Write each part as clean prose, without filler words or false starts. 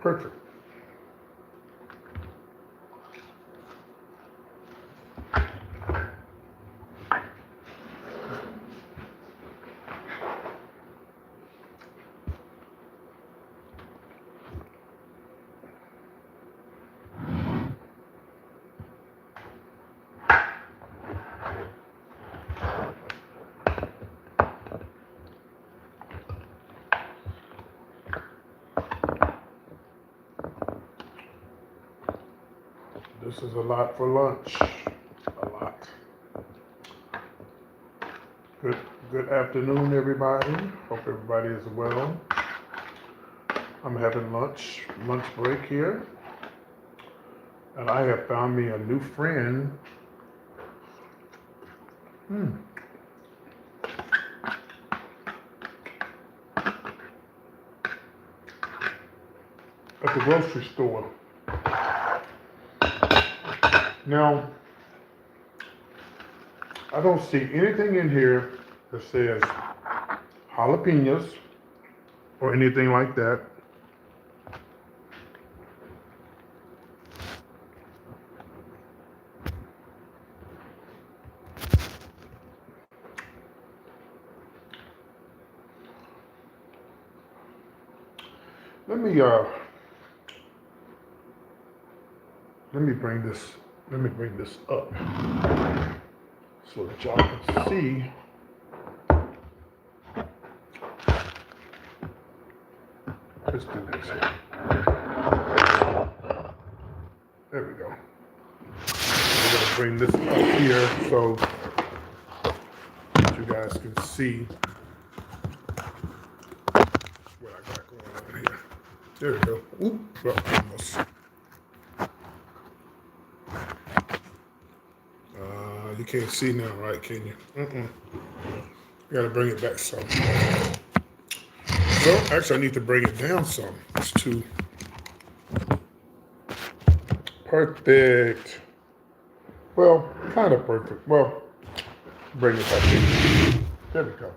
Perfect. This is a lot for lunch. A lot. Good afternoon, everybody. Hope everybody is well. I'm having lunch break here. And I have found me a new friend. At the grocery store. Now, I don't see anything in here that says jalapenos or anything like that. Let me bring this up so that y'all can see. Let's do this here. There we go. I'm gonna bring this up here so that you guys can see what I got going on here. There we go. Oop, almost. You can't see now, right? Can you? You gotta bring it back some. So, actually, I need to bring it down some. It's too perfect. Well, kind of perfect. Well, bring it back in. There we go.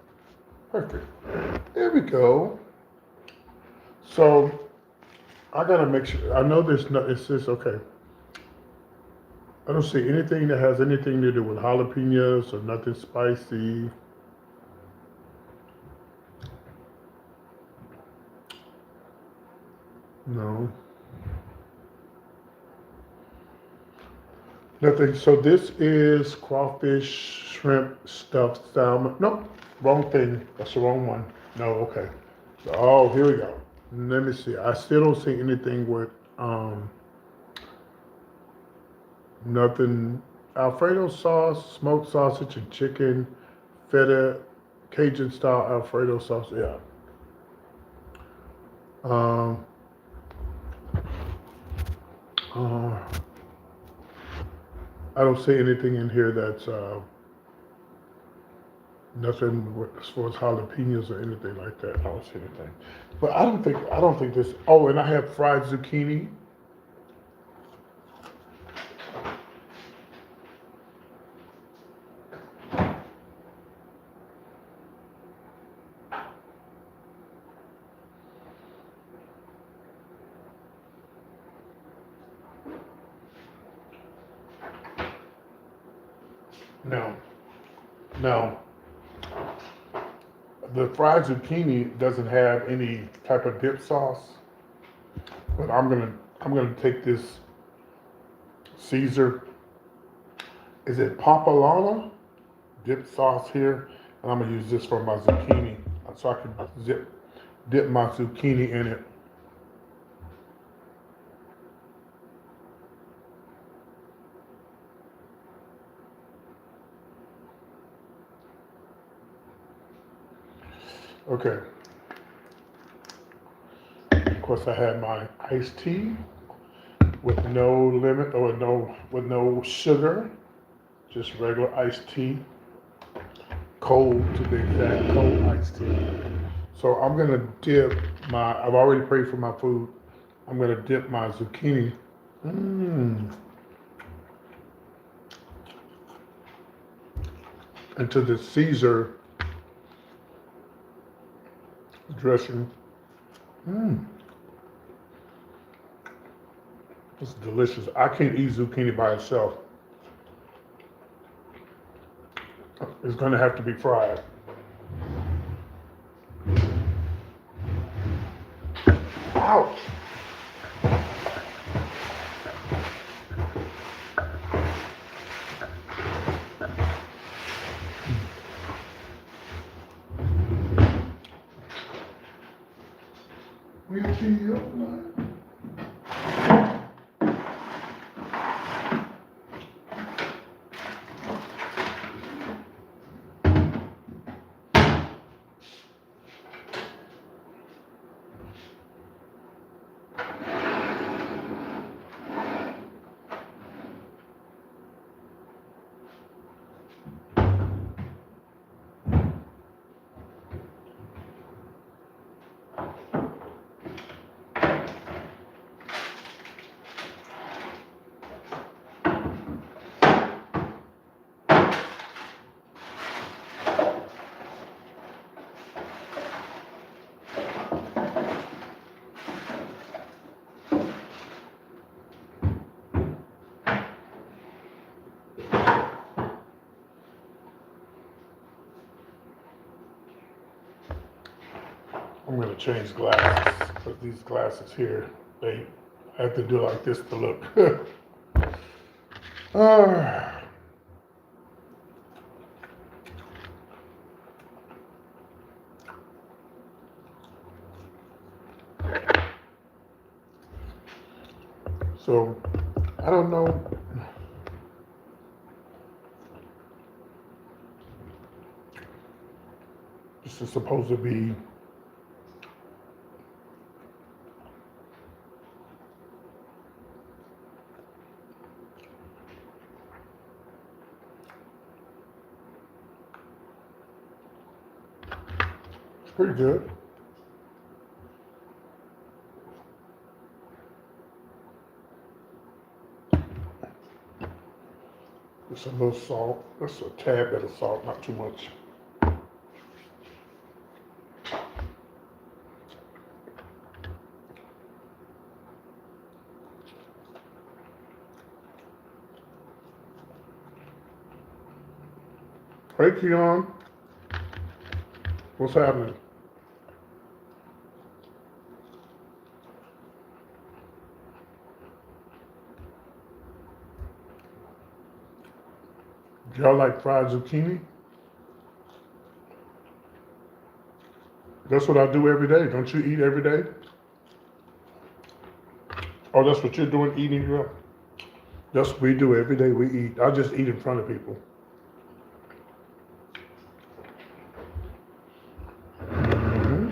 Perfect. There we go. So, I gotta make sure. I know there's no. It says okay. I don't see anything that has anything to do with jalapenos or nothing spicy. No. Nothing. So this is crawfish, shrimp, stuffed salmon. No, wrong thing. That's the wrong one. No, okay. Oh, here we go. Let me see. I still don't see anything with nothing. Alfredo sauce, smoked sausage and chicken, feta, Cajun style Alfredo sauce. Yeah. I don't see anything in here that's nothing as far as jalapenos or anything like that. I don't see anything. But I don't think this. Oh, and I have fried zucchini. No. The fried zucchini doesn't have any type of dip sauce, but I'm gonna take this Caesar. Is it Papalana dip sauce here, and I'm gonna use this for my zucchini, so I can dip my zucchini in it. Okay. Of course, I had my iced tea with no limit or with no sugar, just regular iced tea, cold to be exact, cold iced tea. So I'm gonna dip my. I've already prayed for my food. I'm gonna dip my zucchini mm, into the Caesar dressing. Mm, it's delicious. I can't eat zucchini by itself. It's gonna have to be fried. Ouch! We'll see you up. I'm gonna change glasses because these glasses here, they I have to do like this to look. Ah, so I don't know. This is supposed to be it's pretty good. Just a little salt. Just a tad bit of salt, not too much. Hey, Keon, what's happening? Do y'all like fried zucchini? That's what I do every day. Don't you eat every day? Oh, that's what you're doing, eating? That's what we do every day. We eat. I just eat in front of people. Hmm.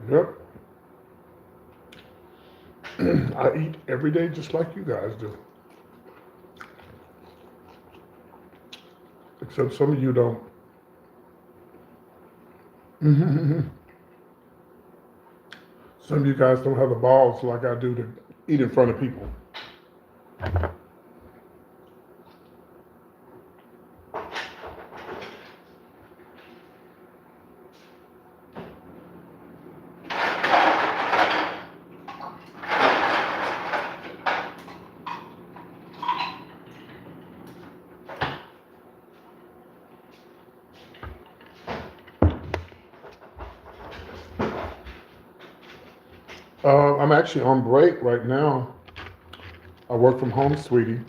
Yep. I eat every day just like you guys do. Except some of you don't. Some of you guys don't have the balls like I do to eat in front of people. I'm actually on break right now. I work from home, sweetie.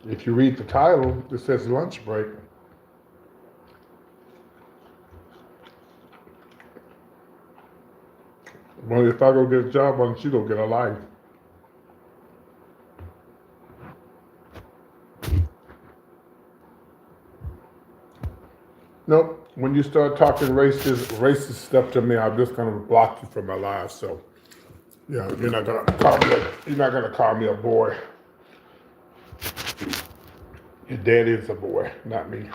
If you read the title, it says lunch break. Well, if I go get a job, why don't you go get a life? Nope. When you start talking racist stuff to me, I'm just gonna block you from my life. So, yeah, you're not gonna call me a boy. Your dad is a boy, not me.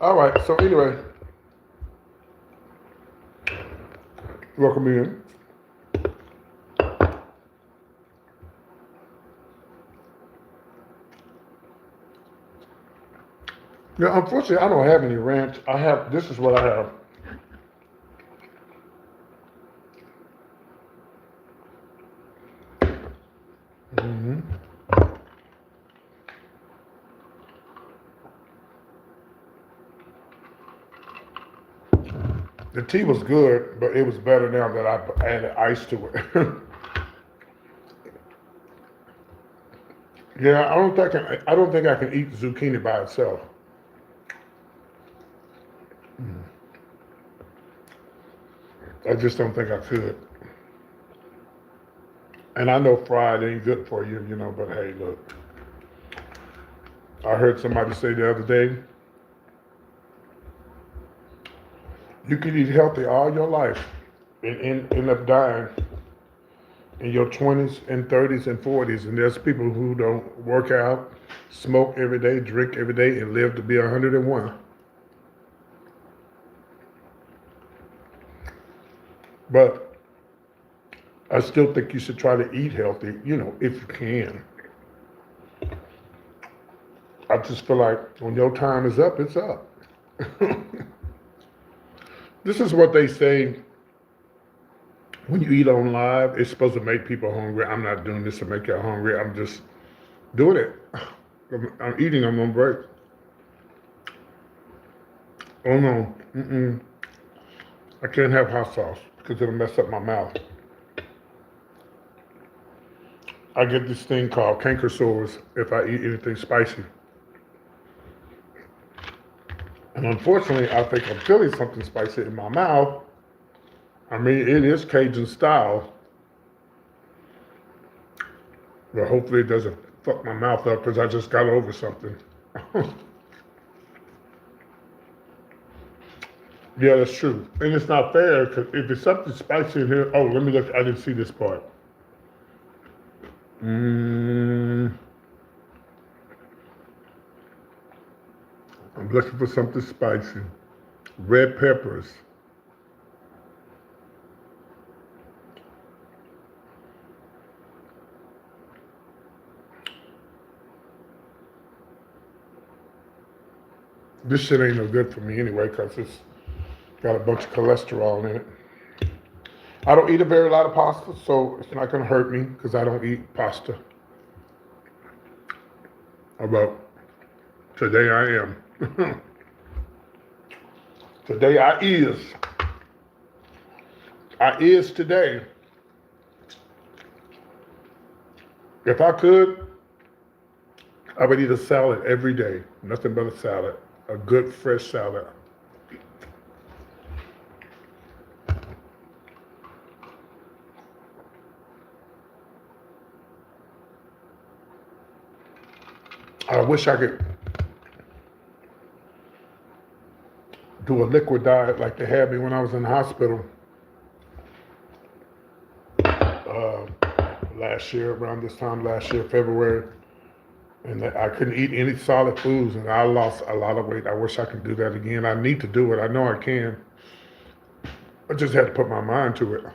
All right. So anyway, welcome in. Yeah, unfortunately, I don't have any ranch. This is what I have. Hmm. The tea was good, but it was better now that I added ice to it. Yeah, I don't think I can eat zucchini by itself. I just don't think I could. And I know fried ain't good for you, but hey, look. I heard somebody say the other day, you can eat healthy all your life and end up dying in your 20s and 30s and 40s. And there's people who don't work out, smoke every day, drink every day, and live to be 101. But I still think you should try to eat healthy, if you can. I just feel like when your time is up, it's up. This is what they say when you eat on live. It's supposed to make people hungry. I'm not doing this to make you hungry. I'm just doing it. I'm eating. I'm on break. Oh no. Mm-mm. I can't have hot sauce because it'll mess up my mouth. I get this thing called canker sores if I eat anything spicy. And unfortunately, I think I'm feeling something spicy in my mouth. I mean, it is Cajun style, but hopefully it doesn't fuck my mouth up because I just got over something. Yeah, that's true. And it's not fair because if there's something spicy in here, oh, let me look. I didn't see this part. Mm, I'm looking for something spicy. Red peppers. This shit ain't no good for me anyway because it's got a bunch of cholesterol in it. I don't eat a very lot of pasta, so it's not going to hurt me because I don't eat pasta. About today I am. Today I is. I is today. If I could, I would eat a salad every day. Nothing but a salad. A good fresh salad. I wish I could do a liquid diet like they had me when I was in the hospital uh, last year, around this time last year, February. And I couldn't eat any solid foods, and I lost a lot of weight. I wish I could do that again. I need to do it. I know I can. I just had to put my mind to it.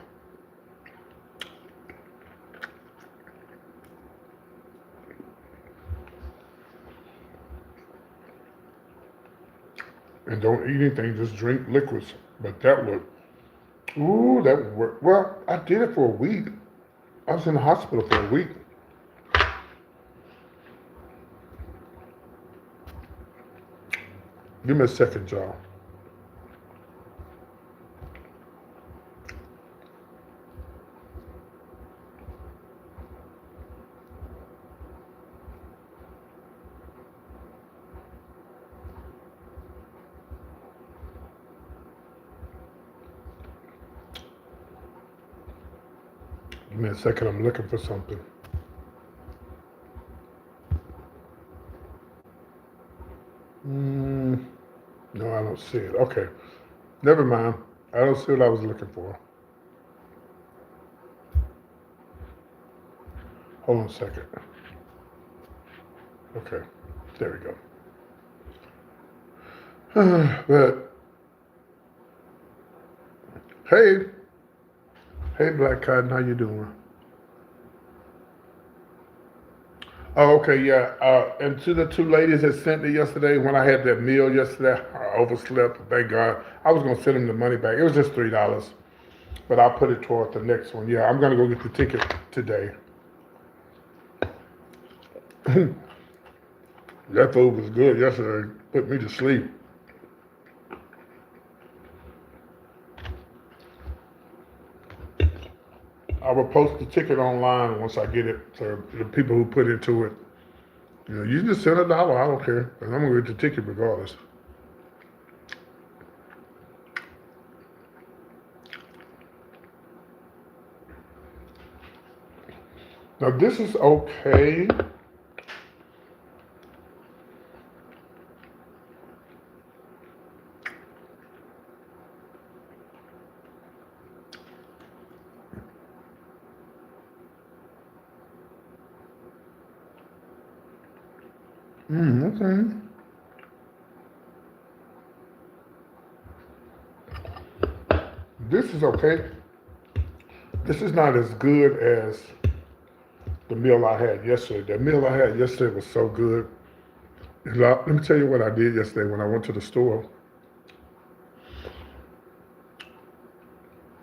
And don't eat anything, just drink liquids. But that would work. Well, I did it for a week. I was in the hospital for a week. Give me a second, y'all. me a second, I'm looking for something. No, I don't see it. Okay. Never mind. I don't see what I was looking for. Hold on a second. Okay. There we go. But, hey. Hey, Black Cotton, how you doing? Oh, okay, yeah. And to the two ladies that sent me yesterday, when I had that meal yesterday, I overslept. Thank God. I was gonna send them the money back. It was just $3, but I'll put it toward the next one. Yeah, I'm gonna go get the ticket today. That food was good yesterday. Put me to sleep. I will post the ticket online once I get it. So the people who put into it, you just send $1. I don't care. 'Cause I'm gonna get the ticket regardless. Now this is okay. Okay. This is okay. This is not as good as the meal I had yesterday. The meal I had yesterday was so good. Let me tell you what I did yesterday when I went to the store.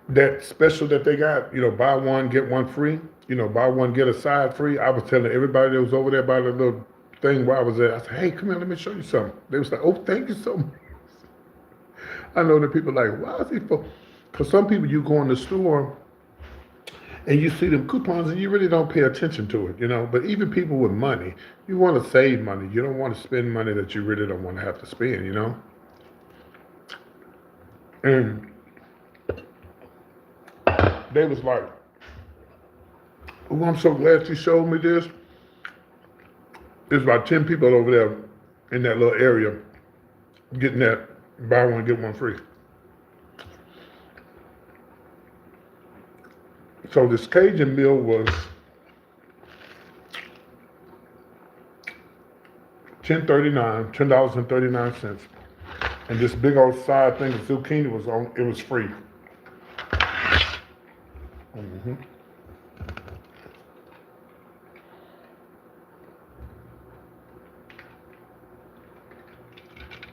That special that they got, buy one, get one free, buy one, get a side free. I was telling everybody that was over there by the little thing where I was at, I said, hey, come here, let me show you something. They was like, oh, thank you so much. I know that people are like, why is he for? Because some people, you go in the store and you see them coupons and you really don't pay attention to it, But even people with money, you want to save money. You don't want to spend money that you really don't want to have to spend. And they was like, oh, I'm so glad you showed me this. There's about 10 people over there in that little area getting that buy one, get one free. So this Cajun meal was $10.39. And this big old side thing of zucchini it was free.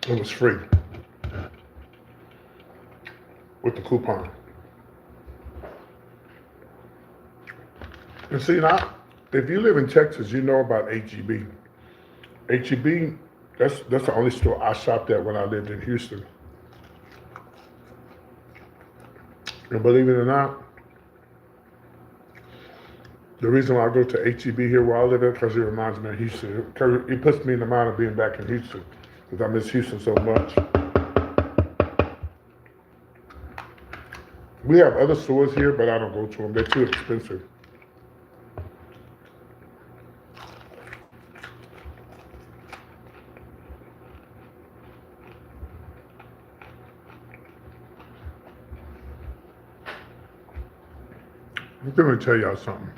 It was free with the coupon. And see, now, if you live in Texas, you know about HEB. HEB, that's the only store I shopped at when I lived in Houston. And believe it or not, the reason why I go to HEB here where I live at, because it reminds me of Houston. It puts me in the mind of being back in Houston, because I miss Houston so much. We have other stores here, but I don't go to them. They're too expensive. I'm going to tell y'all something.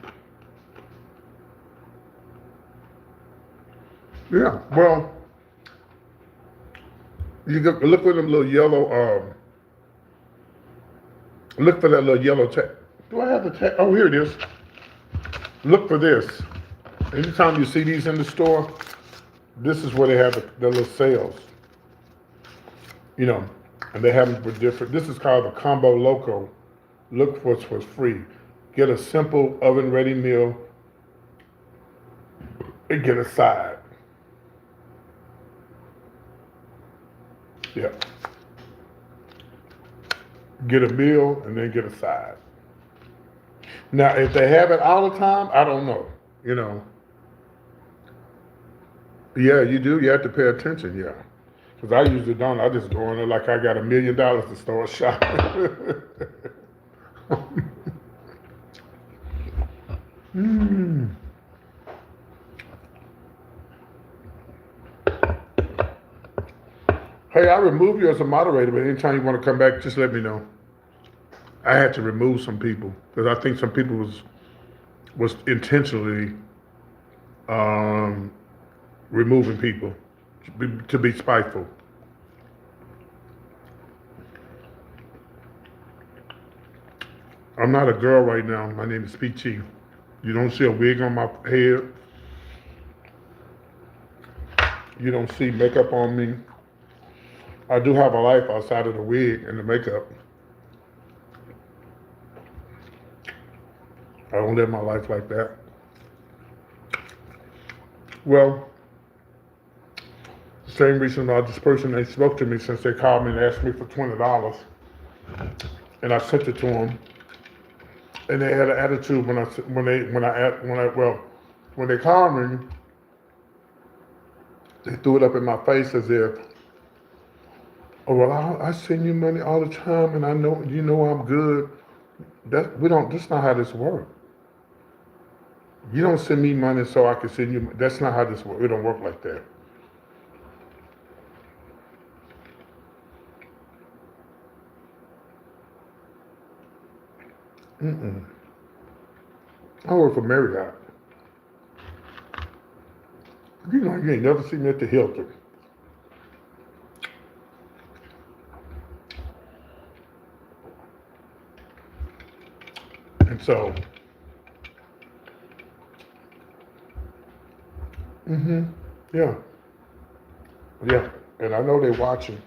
Yeah, well, look for them little yellow, look for that little yellow tag. Do I have the tag? Oh, here it is. Look for this. Anytime you see these in the store, this is where they have the little sales. And they have them for different. This is called a combo loco. Look for what's free. Get a simple oven-ready meal and get a side. Yeah. Get a meal and then get a side. Now, if they have it all the time, I don't know. Yeah, you do. You have to pay attention, yeah. Because I usually don't. I just go in there like I got $1 million to start shopping. Mm. Hey, I remove you as a moderator, but anytime you want to come back, just let me know. I had to remove some people because I think some people was intentionally um, removing people to be spiteful. I'm not a girl right now. My name is Peachy. You don't see a wig on my head. You don't see makeup on me. I do have a life outside of the wig and the makeup. I don't live my life like that. Well, the same reason why this person they spoke to me since they called me and asked me for $20, and I sent it to them, and they had an attitude when they called me, they threw it up in my face as if, oh well, I send you money all the time, and I know you know I'm good. That we don't. That's not how this works. You don't send me money so I can send you. That's not how this works. It don't work like that. Mm-mm. I work for Marriott. You know, you ain't never seen me at the Hilton. And so, mm-hmm, yeah, yeah. And I know they're watching.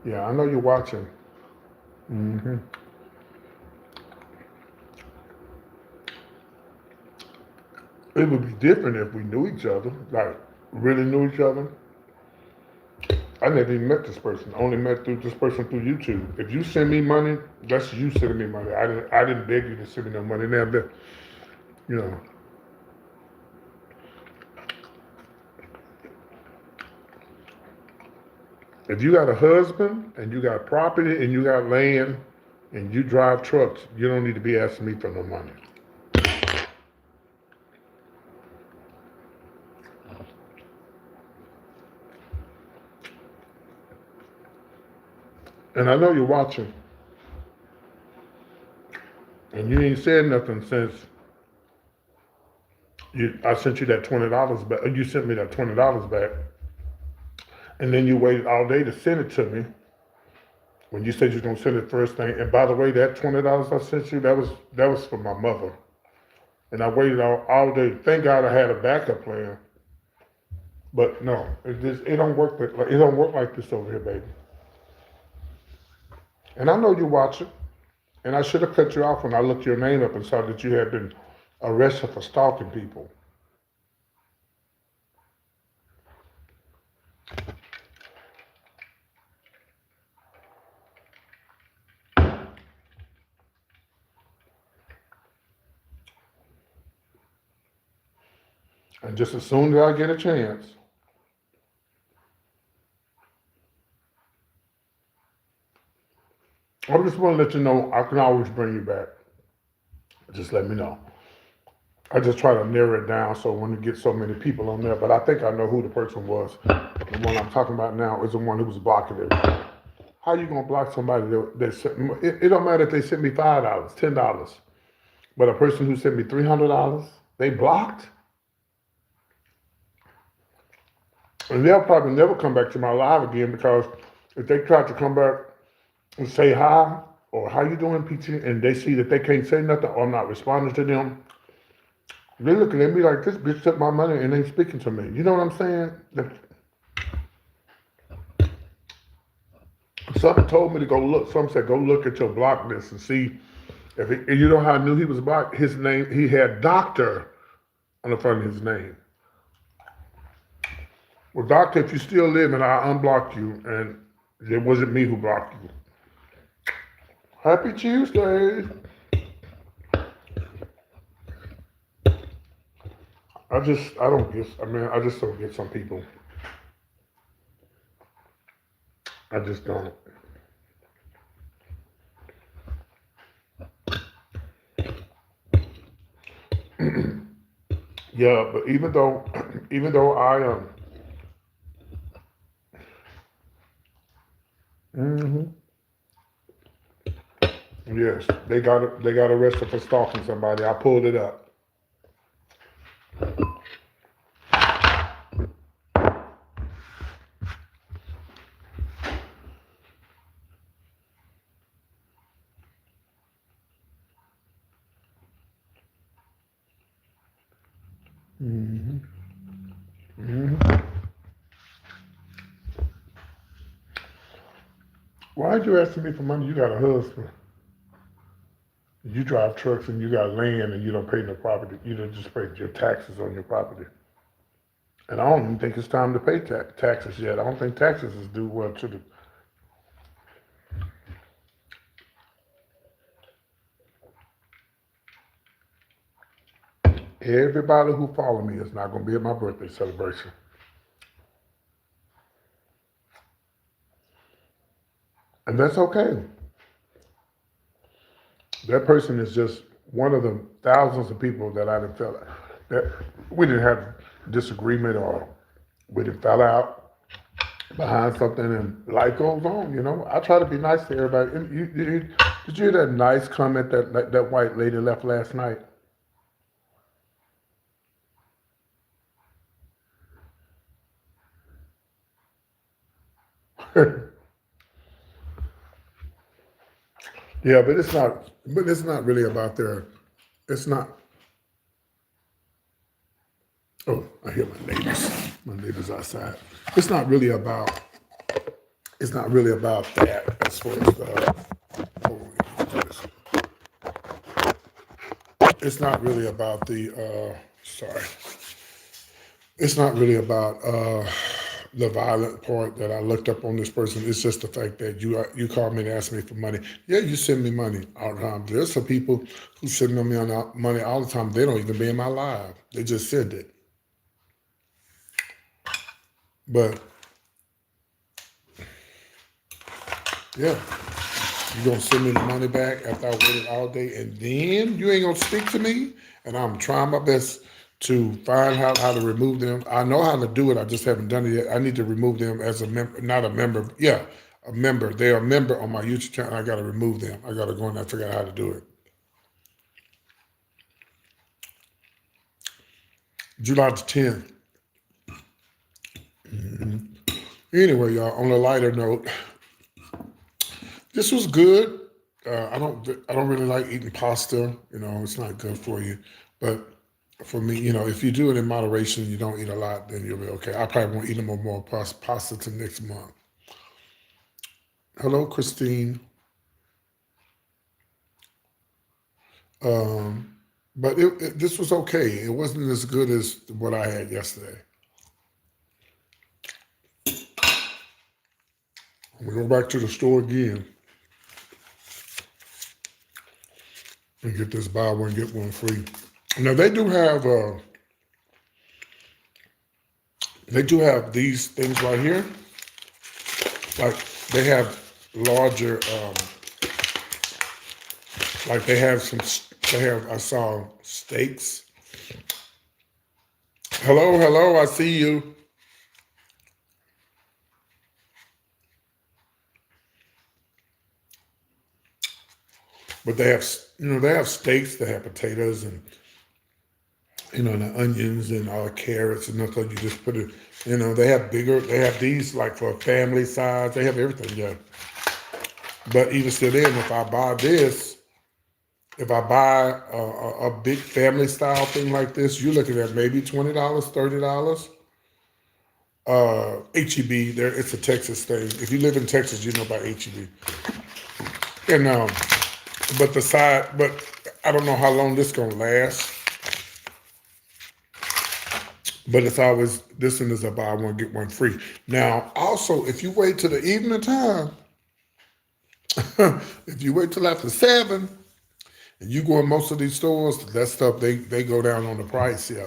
Yeah, I know you're watching. Mm-hmm. It would be different if we knew each other, like really knew each other. I never even met this person. I only met through this person through YouTube. If you send me money, that's you sending me money. I didn't beg you to send me no money. Now, you know, if you got a husband and you got property and you got land and you drive trucks, you don't need to be asking me for no money. And I know you're watching, and you ain't said nothing since I sent you that $20 back. You sent me that $20 back, and then you waited all day to send it to me when you said you was gonna send it first thing. And by the way, that $20 I sent you, that was for my mother, and I waited all day. Thank God I had a backup plan. But no, it don't work. It don't work like this over here, baby. And I know you're watching. And I should have cut you off when I looked your name up and saw that you had been arrested for stalking people. And just as soon as I get a chance, I just want to let you know I can always bring you back. Just let me know. I just try to narrow it down so when you get so many people on there, but I think I know who the person was. The one I'm talking about now is the one who was blocking it. How you gonna block somebody that sent it don't matter if they sent me $5, $10, but a person who sent me $300, they blocked, and they'll probably never come back to my live again because if they try to come back and say hi or how you doing, Peachy, and they see that they can't say nothing or I'm not responding to them, they're looking at me like this bitch took my money and ain't speaking to me. You know what I'm saying? Something told me to go look. Some said go look at your block list and see if it, and you know how I knew he was blocked. His name, he had doctor on the front of his name. Well, doctor, if you still live and I unblock you, and it wasn't me who blocked you. Happy Tuesday. I don't get, I just don't get some people. I just don't. Yeah, but even though I am, yes, they got arrested for stalking somebody. I pulled it up. Why'd you asking me for money? You got a husband. You drive trucks and you got land and you don't pay no property. You don't just pay your taxes on your property. And I don't even think it's time to pay taxes yet. I don't think taxes is due well to the. Everybody who follow me is not going to be at my birthday celebration. And that's okay. That person is just one of the thousands of people that I didn't feel that we didn't have disagreement or we didn't fell out behind something and life goes on. I try to be nice to everybody. And did you hear that nice comment that white lady left last night? Yeah, but it's not really about their, it's not, oh, I hear my neighbors outside. It's not really about, it's not really about that as far as the, oh, it's not really about sorry, it's not really about the violent part that I looked up on this person. It's just the fact that you called me and asked me for money. Yeah, you send me money all the time. There's some people who send me money all the time. They don't even be in my live. They just send it. But yeah, you gonna send me the money back after I waited all day, and then you ain't gonna speak to me. And I'm trying my best to find out how to remove them. I know how to do it. I just haven't done it yet. I need to remove them as a member, not a member. Yeah, a member. They're a member on my YouTube channel. I got to remove them. I got to go in there and figure out how to do it. July the 10th. Anyway, y'all. On a lighter note, this was good. I don't really like eating pasta. It's not good for you. But for me, if you do it in moderation, you don't eat a lot, then you'll be okay. I probably won't eat more pasta till next month. Hello, Christine. Um, but this was okay. It wasn't as good as what I had yesterday. I'm gonna go back to the store again and get this buy one get one free. Now they do have these things right here. Like they have larger, like I saw steaks. Hello, hello, I see you. But they have steaks, they have potatoes and the onions and all the carrots and stuff. You just put it. They have these like for family size. They have everything, yeah. But even still, then, if I buy a big family style thing like this, you're looking at maybe $20, $30. HEB, there, it's a Texas thing. If you live in Texas, you know about HEB. And but I don't know how long this gonna last. But it's always this one is a buy one get one free. Now, also, if you wait till the evening time, if you wait till after 7, and you go in most of these stores, that stuff they go down on the price. Yeah,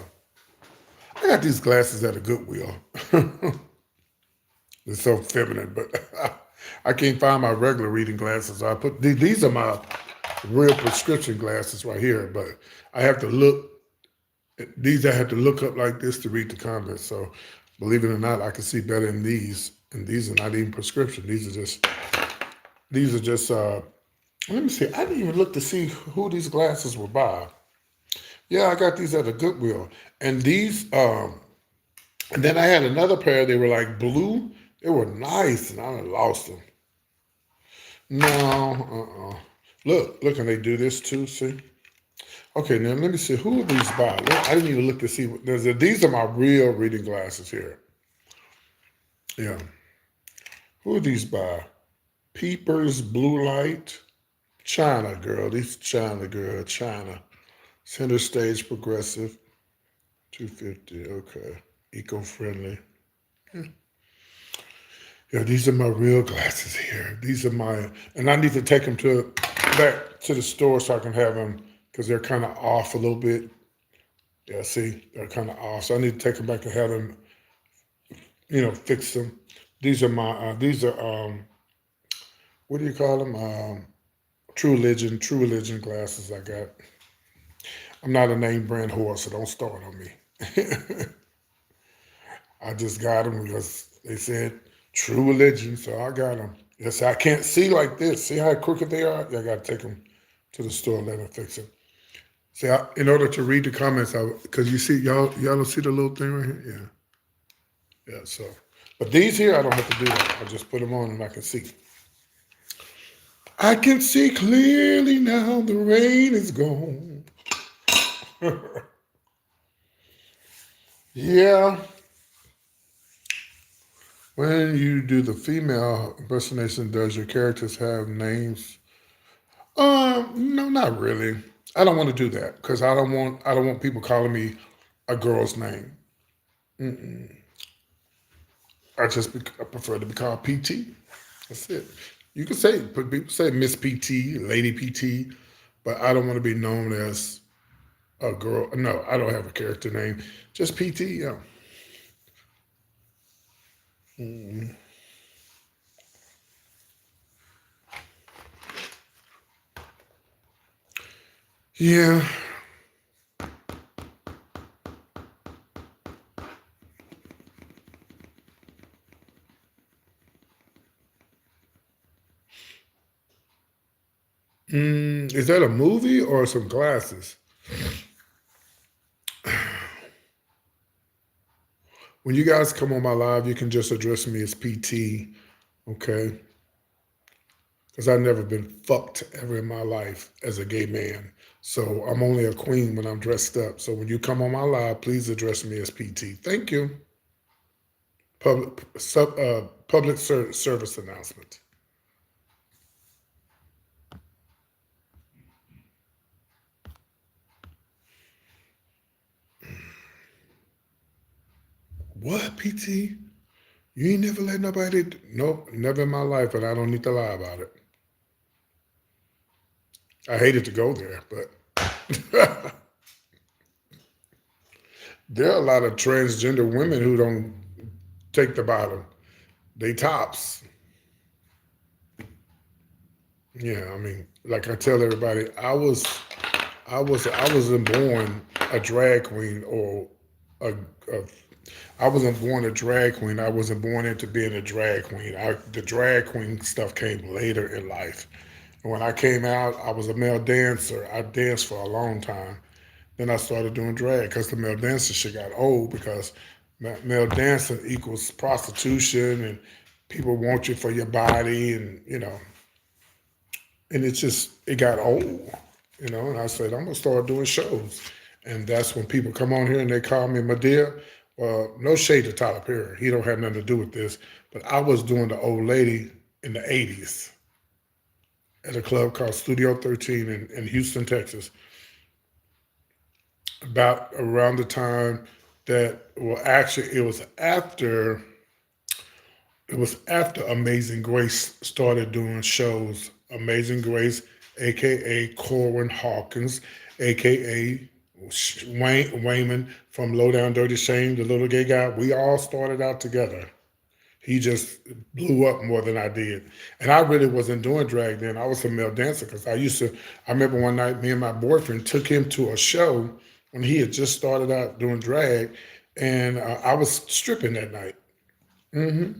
I got these glasses at a Goodwill. They're so feminine, but I can't find my regular reading glasses. So I put these are my real prescription glasses right here, but I have to look. These I had to look up like this to read the comments. So believe it or not, I can see better in these. And these are not even prescription. These are just let me see. I didn't even look to see who these glasses were by. Yeah, I got these at a Goodwill. And and then I had another pair, they were like blue. They were nice, and I lost them. No, Look, and they do this too, see? Okay, now let me see. Who are these by? I didn't even look to see. These are my real reading glasses here. Yeah. Who are these by? Peepers, Blue Light, China Girl. These China Girl, China. Center Stage Progressive, 250. Okay. Eco-friendly. Yeah, these are my real glasses here. These are and I need to take them back to the store so I can have them because they're kind of off a little bit. Yeah, see, they're kind of off. So I need to take them back and have them, fix them. These are what do you call them? True Religion glasses I got. I'm not a name brand whore, so don't start on me. I just got them because they said True Religion, so I got them. Yes, I can't see like this. See how crooked they are? I got to take them to the store and let them fix it. See, in order to read the comments, because you see, y'all don't see the little thing right here? Yeah. So, but these here, I don't have to do that. I just put them on and I can see. I can see clearly now the rain is gone. Yeah. When you do the female impersonation, does your characters have names? No, not really. I don't want to do that because I don't want people calling me a girl's name. Mm-mm. I prefer to be called PT. That's it. You can say people say Miss PT, Lady PT, but I don't want to be known as a girl. No, I don't have a character name. Just PT. Yeah. Mm. Yeah. Is that a movie or some glasses? When you guys come on my live, you can just address me as PT, okay? Because I've never been fucked ever in my life as a gay man. So I'm only a queen when I'm dressed up. So when you come on my live, please address me as PT. Thank you. Public service announcement. What, PT? You ain't never let nobody. Nope, never in my life, but I don't need to lie about it. I hated to go there, but there are a lot of transgender women who don't take the bottom. They tops. Yeah, I mean, like I tell everybody, I wasn't born a drag queen or a I wasn't born a drag queen. I wasn't born into being a drag queen. The drag queen stuff came later in life. And when I came out, I was a male dancer. I danced for a long time. Then I started doing drag because the male dancer shit got old because male dancing equals prostitution and people want you for your body and it got old. And I said, I'm gonna start doing shows. And that's when people come on here and they call me Medea. Well, no shade to Tyler Perry. He don't have nothing to do with this. But I was doing the old lady in the 80s at a club called Studio 13 in Houston, Texas. About around the time actually it was after Amazing Grace started doing shows. Amazing Grace, aka Corwin Hawkins, aka Wayman from Low Down Dirty Shame, the little gay guy. We all started out together. He just blew up more than I did. And I really wasn't doing drag then. I was a male dancer because I remember one night me and my boyfriend took him to a show when he had just started out doing drag, and I was stripping that night. hmm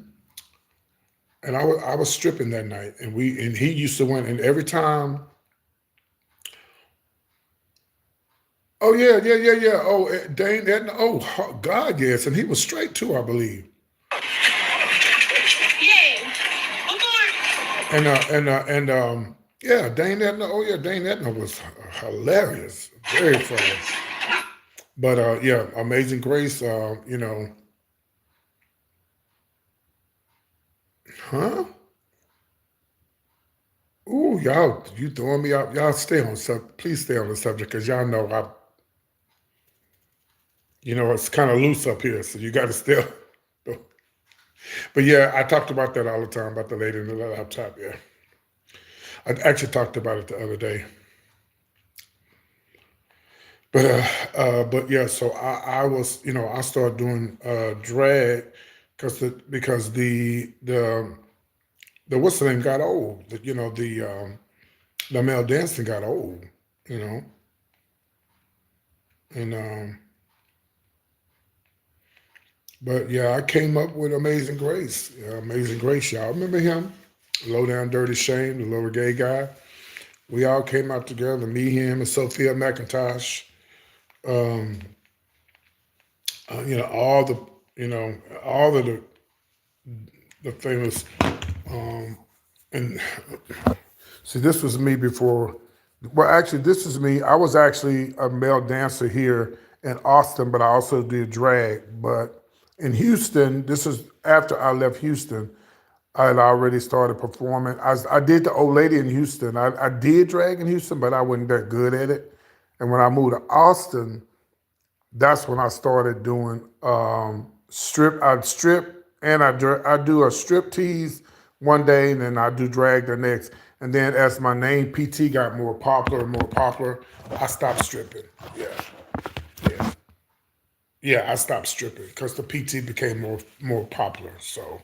And I was stripping that night, and he used to win, and every time. Oh yeah, yeah, yeah, yeah. Oh, Dane Edna. Oh God, yes, and he was straight too, I believe. Yeah. One more. Yeah, Dane Edna. Oh yeah, Dane Edna was hilarious, very funny. But yeah, Amazing Grace. Huh? Ooh, y'all, you throwing me out. Y'all stay on please stay on the subject because y'all know it's kind of loose up here, so you got to stay. But yeah, I talked about that all the time about the lady in the laptop. Yeah, I actually talked about it the other day. But yeah, so I was, I started doing drag because the what's the name got old. The male dancing got old, you know, and but yeah, I came up with Amazing Grace. Yeah, Amazing Grace, y'all remember him? Low Down Dirty Shame, the little gay guy. We all came out together, me, him, and Sophia McIntosh. Um, all you know, all of the famous. Um, and see, this was me before. Well, actually, this is me. I was actually a male dancer here in Austin, but I also did drag. But in Houston, this is after I left Houston. I had already started performing. I did the old lady in Houston. I did drag in Houston, but I wasn't that good at it. And when I moved to Austin, that's when I started doing strip. I'd strip and I do a strip tease one day, and then I do drag the next. And then as my name PT got more popular and more popular, I stopped stripping. Yeah, yeah, yeah. I stopped stripping because the PT became more popular. So,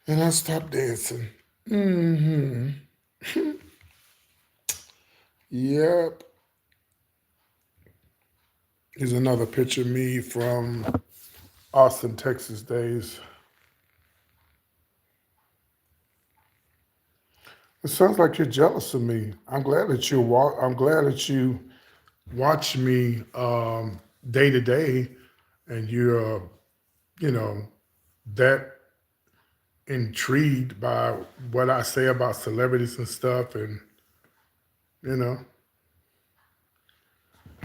and I stopped dancing. hmm Yep. Here's another picture of me from Austin, Texas days. It sounds like you're jealous of me. I'm glad that you watch me day to day, and you're you know that intrigued by what I say about celebrities and stuff. And you know,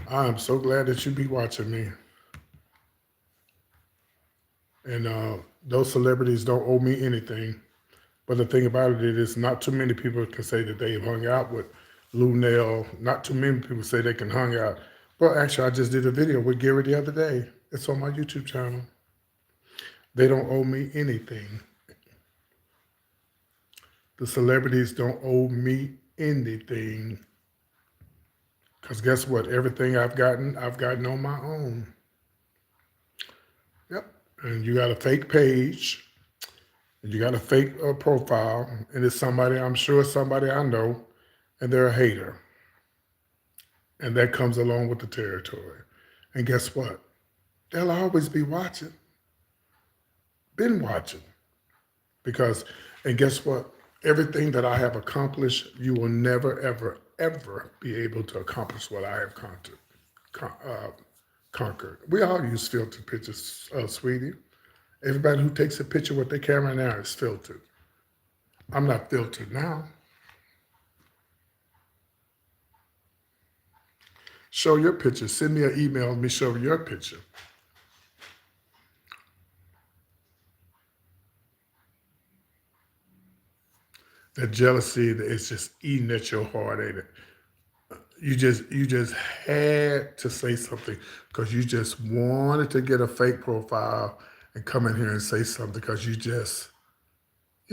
I am so glad that you be watching me. And those celebrities don't owe me anything. But the thing about it is, not too many people can say that they've hung out with Lou Nell. Not too many people say they can hang out. Well, actually, I just did a video with Gary the other day. It's on my YouTube channel. They don't owe me anything. The celebrities don't owe me anything. Because guess what? Everything I've gotten on my own. Yep. And you got a fake page, and you got a fake profile, and it's somebody, I'm sure it's somebody I know, and they're a hater. And that comes along with the territory. And guess what? They'll always be watching, been watching. Because, and guess what? Everything that I have accomplished, you will never, ever, ever be able to accomplish what I have conquered. We all use filtered pictures, sweetie. Everybody who takes a picture with their camera now is filtered. I'm not filtered now. Show your picture. Send me an email. Let me show your picture. That jealousy is just eating at your heart, ain't it? You just had to say something because you just wanted to get a fake profile and come in here and say something because you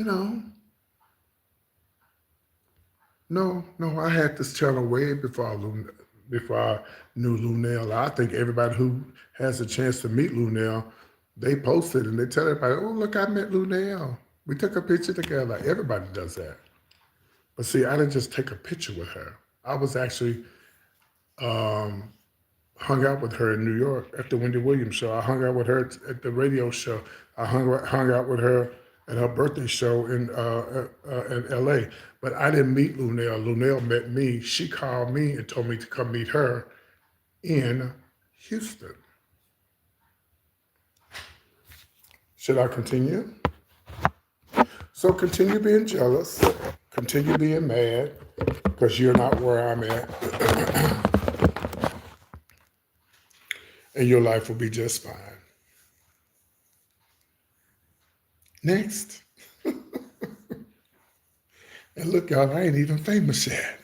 know, no, I had this channel way before I knew Lunel. I think everybody who has a chance to meet Lunel, they post it and they tell everybody, "Oh, look, I met Lunel. We took a picture together." Everybody does that. But see, I didn't just take a picture with her. I was actually hung out with her in New York at the Wendy Williams show. I hung out with her at the radio show. I hung out with her at her birthday show in L.A. But I didn't meet Lunel. Lunel met me. She called me and told me to come meet her in Houston. Should I continue? So continue being jealous. Continue being mad because you're not where I'm at. And your life will be just fine. Next. And look, y'all, I ain't even famous yet.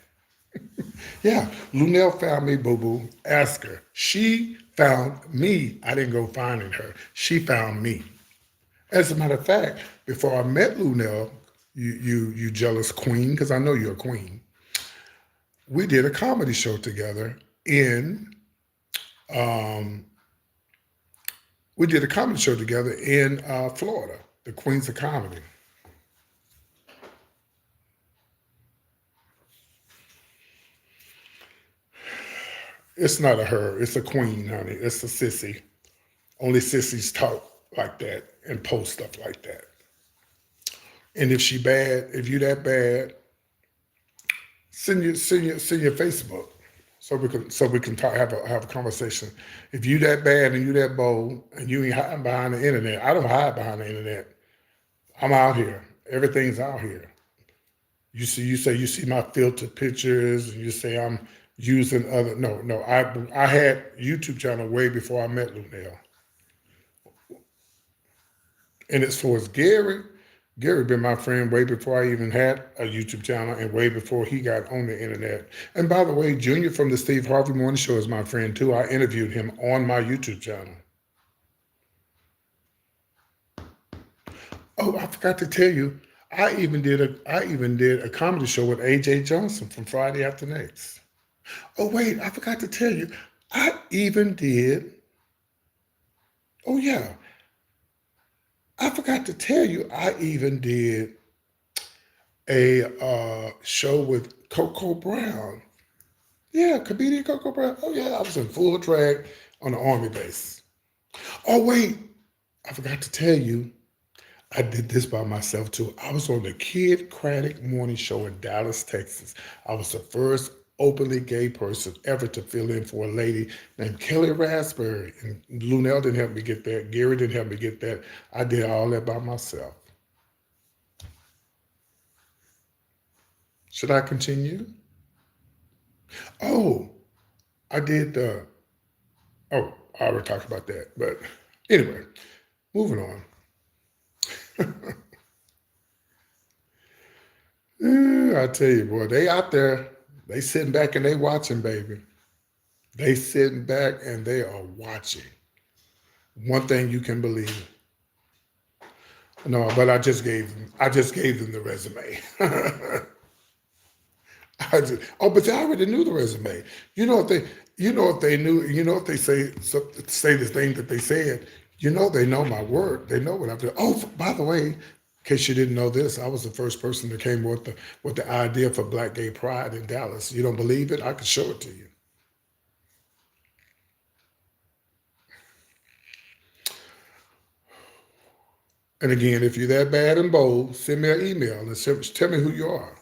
Yeah, Lunel found me, boo-boo. Ask her. She found me. I didn't go finding her. She found me. As a matter of fact, before I met Lunel, you jealous queen, because I know you're a queen, we did a comedy show together in Florida, the Queens of Comedy. It's not a her, it's a queen, honey. It's a sissy. Only sissies talk like that and post stuff like that. And if she bad, if you that bad, send your Facebook so we can talk, have a conversation. If you that bad and you that bold and you ain't hiding behind the internet, I don't hide behind the internet. I'm out here. Everything's out here. You say you see my filtered pictures and you say I'm using other. No. I had YouTube channel way before I met Lunel. And as far as Gary been my friend way before I even had a YouTube channel and way before he got on the internet. And by the way, Junior from the Steve Harvey Morning Show is my friend too. I interviewed him on my YouTube channel. Oh, I forgot to tell you, I even did a comedy show with AJ Johnson from Friday After Next. Oh wait, I forgot to tell you, I even did. Oh yeah. I forgot to tell you, I even did a show with Coco Brown. Yeah, comedian Coco Brown. Oh yeah, I was in full drag on the Army base. Oh wait, I forgot to tell you, I did this by myself too. I was on the Kid Craddock morning show in Dallas, Texas. I was the first openly gay person ever to fill in for a lady named Kelly Raspberry. And Lunel didn't help me get that. Gary didn't help me get that. I did all that by myself. Should I continue? Oh, I did I already talked about that. But anyway, moving on. I tell you, boy, they out there. They sitting back and they watching, baby. They sitting back and they are watching. One thing you can believe. No, but I just gave them the resume. But they already knew the resume. If they knew, if they say the thing that they said, they know my word. They know what I've done. Oh, by the way, in case you didn't know this, I was the first person that came with the idea for Black Gay Pride in Dallas. You don't believe it? I can show it to you. And again, if you're that bad and bold, send me an email and tell me who you are.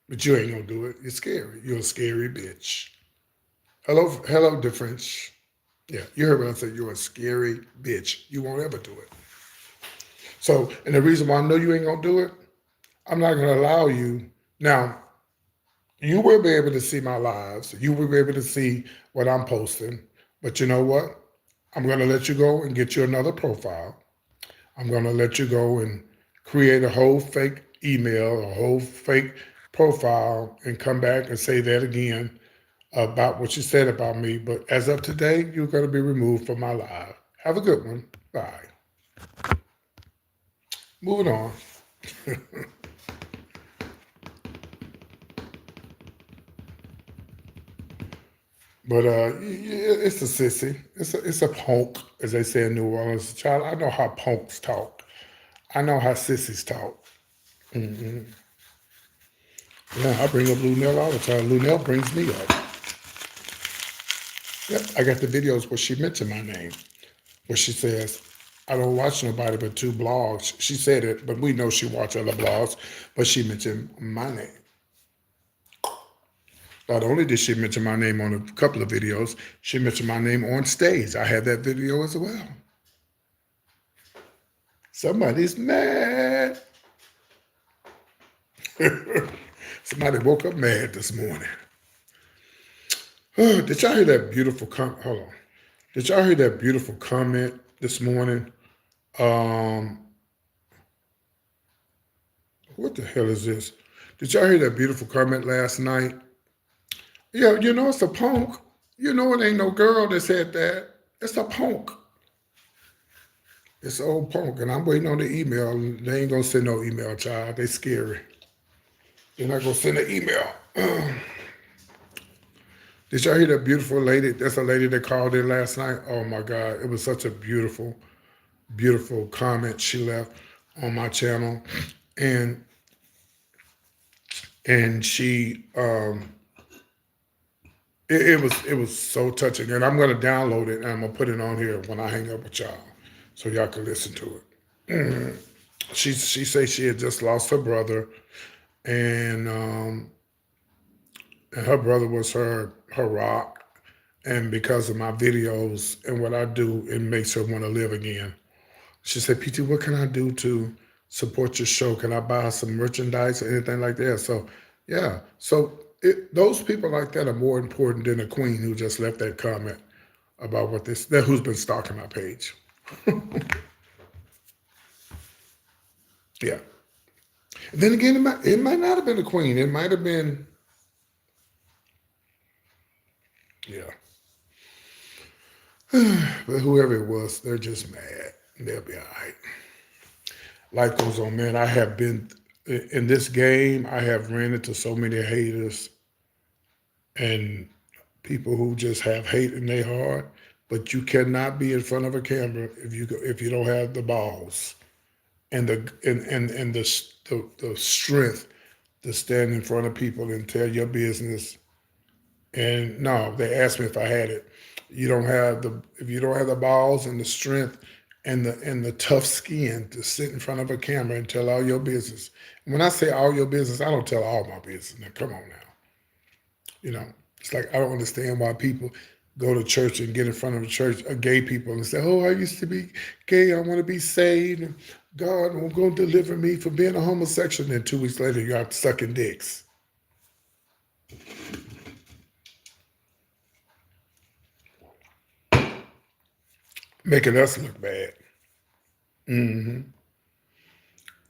But you ain't gonna do it. You're scary. You're a scary bitch. Hello, difference. Yeah, you heard what I said. You're a scary bitch. You won't ever do it. So, and the reason why I know you ain't gonna do it, I'm not gonna allow you. Now, you will be able to see my lives. You will be able to see what I'm posting. But you know what? I'm gonna let you go and get you another profile. I'm gonna let you go and create a whole fake email, a whole fake profile, and come back and say that again about what you said about me. But as of today, you're going to be removed from my live. Have a good one. Bye. Moving on. But it's a sissy. It's a punk, as they say in New Orleans. Child, I know how punks talk. I know how sissies talk. Mm-hmm. Yeah, I bring up Lunel all the time. Lunel brings me up. Yep, I got the videos where she mentioned my name, where she says, I don't watch nobody but two blogs. She said it, but we know she watched other blogs, but she mentioned my name. Not only did she mention my name on a couple of videos, she mentioned my name on stage. I had that video as well. Somebody's mad. Somebody woke up mad this morning. Oh, did y'all hear that beautiful comment? Hold on. Did y'all hear that beautiful comment this morning? What the hell is this? Did y'all hear that beautiful comment last night? Yeah, it's a punk. It ain't no girl that said that. It's a punk. It's an old punk, and I'm waiting on the email. They ain't gonna send no email, child. They scary. They're not gonna send an email. Did y'all hear that beautiful lady? That's a lady that called in last night. Oh my God, it was such a beautiful, beautiful comment she left on my channel, and she it was so touching, and I'm gonna download it and I'm gonna put it on here when I hang up with y'all, so y'all can listen to it. She said she had just lost her brother, and her brother was her rock, and because of my videos and what I do, it makes her want to live again. She said, PT, what can I do to support your show? Can I buy some merchandise or anything like that? So, yeah. So those people like that are more important than a queen who just left that comment about who's been stalking my page. Yeah. And then again, it might not have been a queen. It might have been, yeah. But whoever it was, they're just mad. They'll be all right. Life goes on, man. I have been in this game. I have ran into so many haters and people who just have hate in their heart. But you cannot be in front of a camera if you don't have the balls and the strength to stand in front of people and tell your business. And no, they asked me if I had it. If you don't have the balls and the strength and the tough skin to sit in front of a camera and tell all your business. When I say all your business, I don't tell all my business. Now, come on now. It's like I don't understand why people go to church and get in front of the church, gay people, and say, "Oh, I used to be gay. I want to be saved. And God will go deliver me from being a homosexual." And then 2 weeks later, you're out sucking dicks. Making us look bad.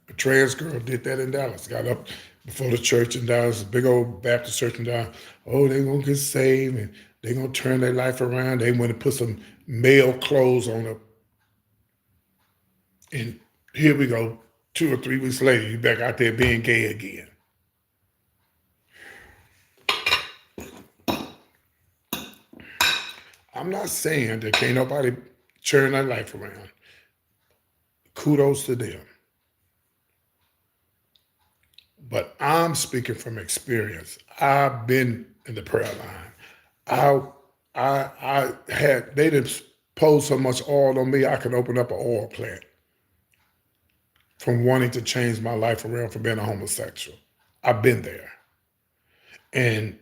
A trans girl did that in Dallas. Got up before the church in Dallas, a big old Baptist church in Dallas. Oh, they're going to get saved and they're going to turn their life around. They want to put some male clothes on her. And here we go. 2 or 3 weeks later, you back out there being gay again. I'm not saying that can't nobody turn their life around. Kudos to them. But I'm speaking from experience. I've been in the prayer line. They didn't pour so much oil on me, I could open up an oil plant from wanting to change my life around from being a homosexual. I've been there. And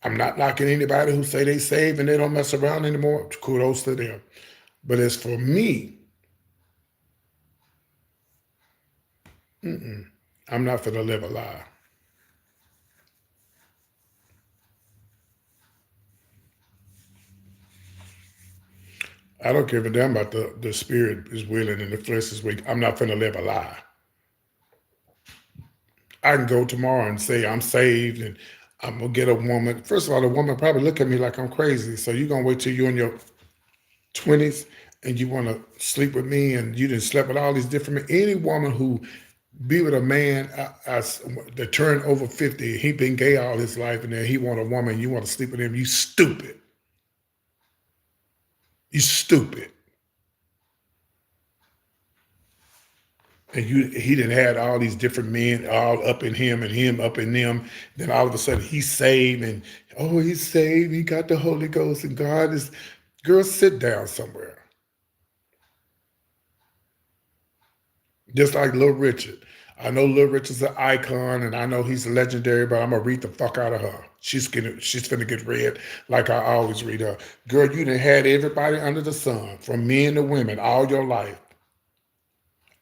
I'm not knocking anybody who say they saved and they don't mess around anymore. Kudos to them. But as for me, I'm not going to live a lie. I don't give a damn about the spirit is willing and the flesh is weak. I'm not going to live a lie. I can go tomorrow and say I'm saved and I'm going to get a woman. First of all, the woman probably look at me like I'm crazy. So you're going to wait till you're in your 20s and you want to sleep with me and you didn't sleep with all these different men. Any woman who be with a man that turned over 50, he been gay all his life and then he want a woman, you want to sleep with him, you stupid. You stupid. and he didn't had all these different men all up in him and him up in them. Then all of a sudden he's saved and oh he's saved, he got the Holy Ghost and God is girl, sit down somewhere. Just like Little Richard. I know Little Richard's an icon and I know he's legendary, but I'm gonna read the fuck out of her. She's finna get read like I always read her. Girl, you done had everybody under the sun, from men to women, all your life.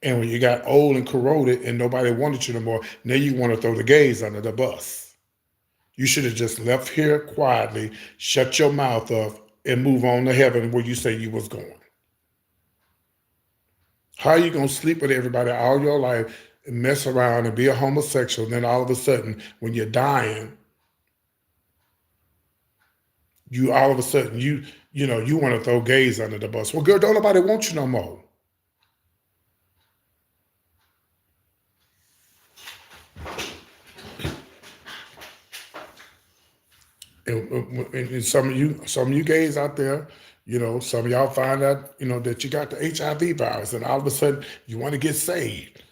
And when you got old and corroded and nobody wanted you no more, now you want to throw the gays under the bus. You should have just left here quietly, shut your mouth up, and move on to heaven where you say you was going. How are you going to sleep with everybody all your life and mess around and be a homosexual, and then all of a sudden, when you're dying, you all of a sudden, you want to throw gays under the bus. Well, girl, don't nobody want you no more. And some of you gays out there, some of y'all find out, that you got the HIV virus, and all of a sudden you want to get saved.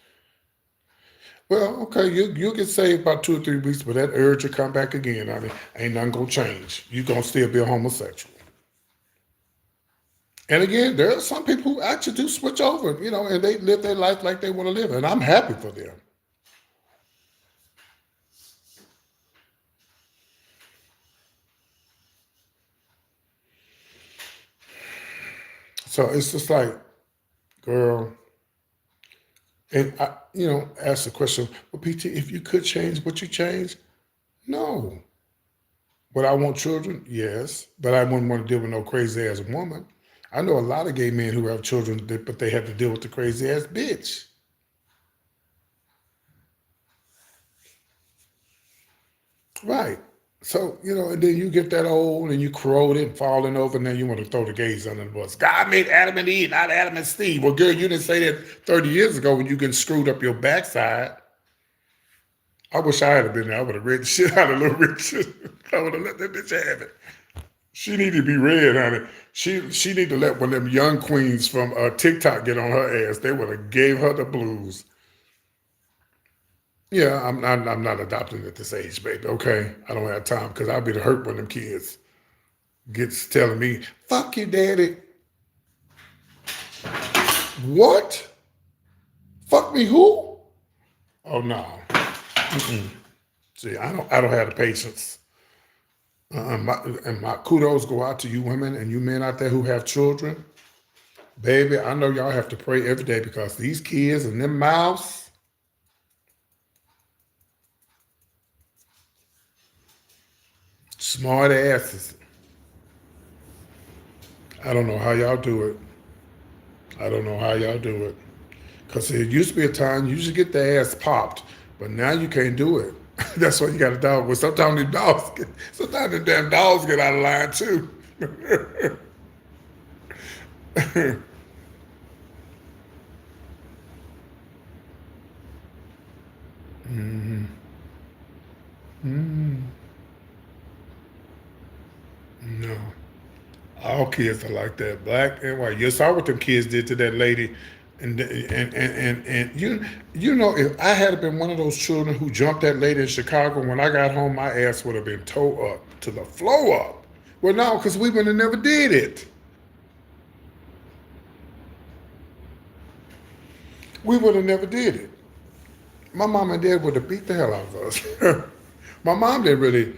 Well, okay, you'll get saved about 2 or 3 weeks, but that urge will come back again. I mean, ain't nothing gonna change. You're gonna still be a homosexual. And again, there are some people who actually do switch over, and they live their life like they want to live, and I'm happy for them. So it's just like, girl, and I, ask the question, well, PT, if you could change, would you change? No. Would I want children? Yes. But I wouldn't want to deal with no crazy ass woman. I know a lot of gay men who have children, but they have to deal with the crazy ass bitch. Right. So, and then you get that old and you corroded and falling over, and then you want to throw the gays under the bus. God made Adam and Eve, not Adam and Steve. Well, girl, you didn't say that 30 years ago when you getting screwed up your backside. I wish I had been there. I would have read the shit out of Little Richard. I would have let that bitch have it. She need to be read, honey. She need to let one of them young queens from TikTok get on her ass. They would have gave her the blues. Yeah, I'm not adopting at this age, baby. Okay, I don't have time because I'll be the hurt when them kids gets telling me, "Fuck you, daddy." What? Fuck me, who? Oh no. Mm-mm. See, I don't have the patience. My kudos go out to you women and you men out there who have children. Baby, I know y'all have to pray every day because these kids and them mouths, smart asses. I don't know how y'all do it. I don't know how y'all do it. Because there used to be a time you used to get the ass popped, but now you can't do it. That's why you got a dog. Well, sometimes the damn dogs get out of line too. Mm-hmm. Mm-hmm. No. All kids are like that, black and white. You saw what them kids did to that lady, and if I had been one of those children who jumped that lady in Chicago, when I got home, my ass would have been towed up to the floor up. Well, no, because we would have never did it. We would have never did it. My mom and dad would have beat the hell out of us. My mom didn't really.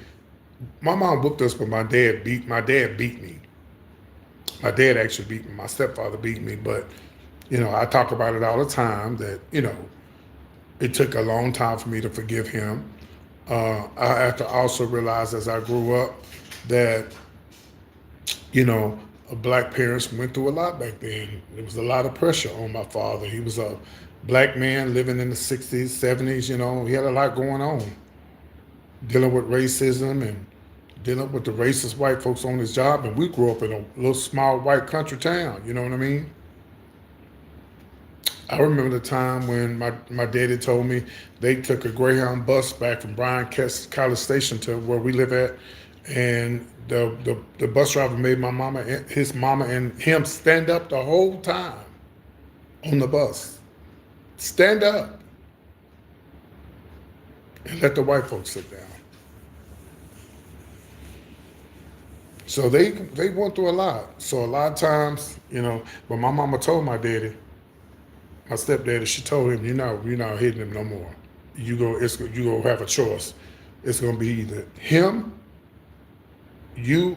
My mom whooped us, but my dad beat me. My dad actually beat me. My stepfather beat me, but I talk about it all the time that it took a long time for me to forgive him. I have to also realize as I grew up that black parents went through a lot back then. There was a lot of pressure on my father. He was a black man living in the 60s, 70s. He had a lot going on, dealing with racism and dealing with the racist white folks on his job. And we grew up in a little small white country town. You know what I mean? I remember the time when my daddy told me they took a Greyhound bus back from Bryan College Station to where we live at, and the bus driver made his mama and him stand up the whole time on the bus. Stand up and let the white folks sit down. So they went through a lot. So a lot of times, but my mama told my daddy, my stepdaddy, she told him, you're not hitting him no more. You go have a choice. It's gonna be either him, you,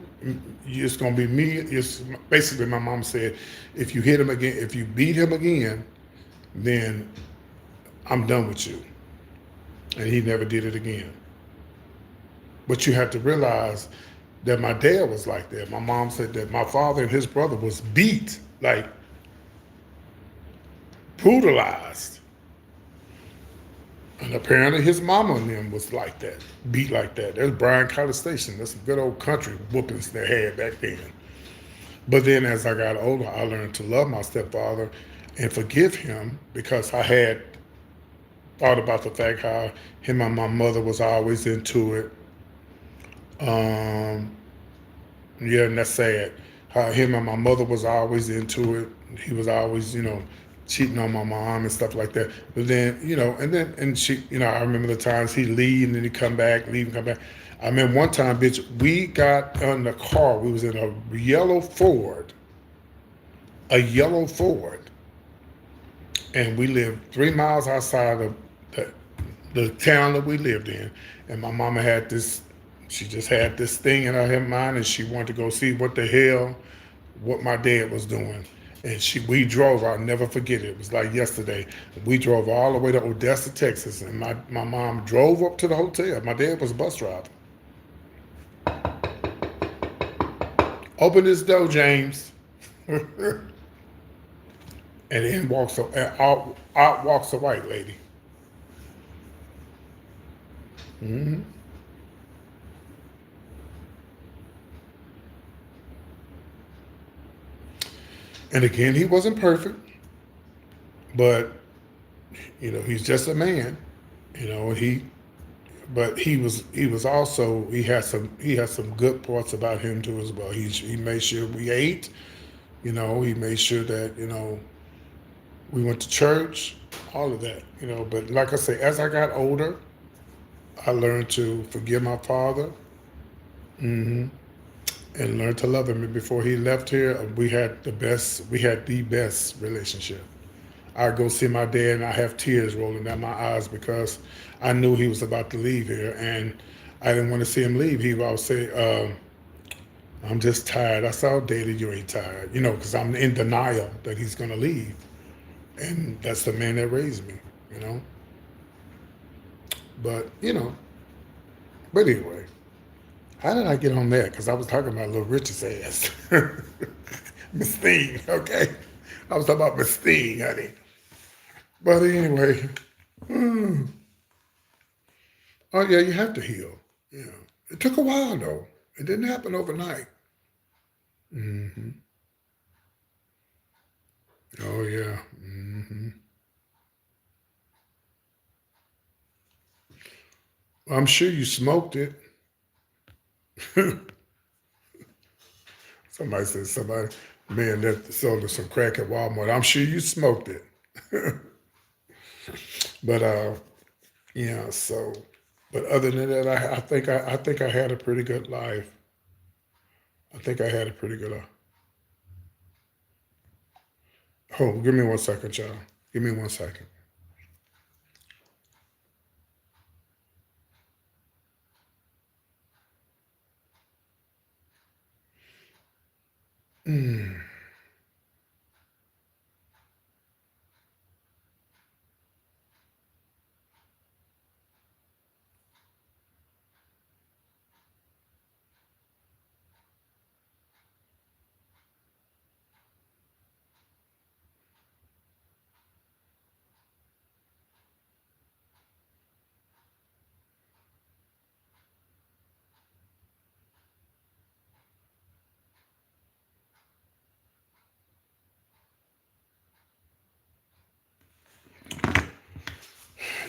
it's gonna be me. It's basically my mom said, if you hit him again, if you beat him again, then I'm done with you. And he never did it again. But you have to realize that my dad was like that. My mom said that my father and his brother was beat, like brutalized. And apparently his mama and them was like that, beat like that. There's Bryan College Station. That's some good old country whoopings they had back then. But then as I got older, I learned to love my stepfather and forgive him because I had thought about the fact how him and my mother was always into it. Um, yeah, and that's sad. How him and my mother was always into it. He was always, cheating on my mom and stuff like that. But then, and she, I remember the times he'd leave and then he'd come back, leave and come back. I remember one time, bitch, we got in the car. We was in a yellow Ford, and we lived 3 miles outside of the town that we lived in. And my mama had this, she just had this thing in her mind, and she wanted to go see what my dad was doing. And we drove, I'll never forget it. It was like yesterday. We drove all the way to Odessa, Texas, and my mom drove up to the hotel. My dad was a bus driver. Open this door, James. And in walks out walks a white lady. Mm-hmm. And again, he wasn't perfect, but he's just a man. But he was also he had some good parts about him too as well. He made sure we ate. He made sure that we went to church, all of that. But like I say, as I got older, I learned to forgive my father. Hmm. And learned to love him. And before he left here, we had the best relationship. I go see my dad and I have tears rolling down my eyes because I knew he was about to leave here, and I didn't want to see him leave. He would always say, I'm just tired. I said, oh, Daddy, you ain't tired, because I'm in denial that he's going to leave. And that's the man that raised me, you know. But, but anyway, how did I get on that? Because I was talking about Little Richard's ass. Miss Thing, okay? I was talking about Miss Thing, honey. But anyway, oh yeah, you have to heal. It took a while though. It didn't happen overnight. Hmm. Oh yeah. Hmm. I'm sure you smoked it. Somebody, man, that sold us some crack at Walmart. I'm sure you smoked it. But yeah. So, but other than that, I think I had a pretty good life. I think I had a pretty good. Hold, give me 1 second, y'all. Give me 1 second. Mm.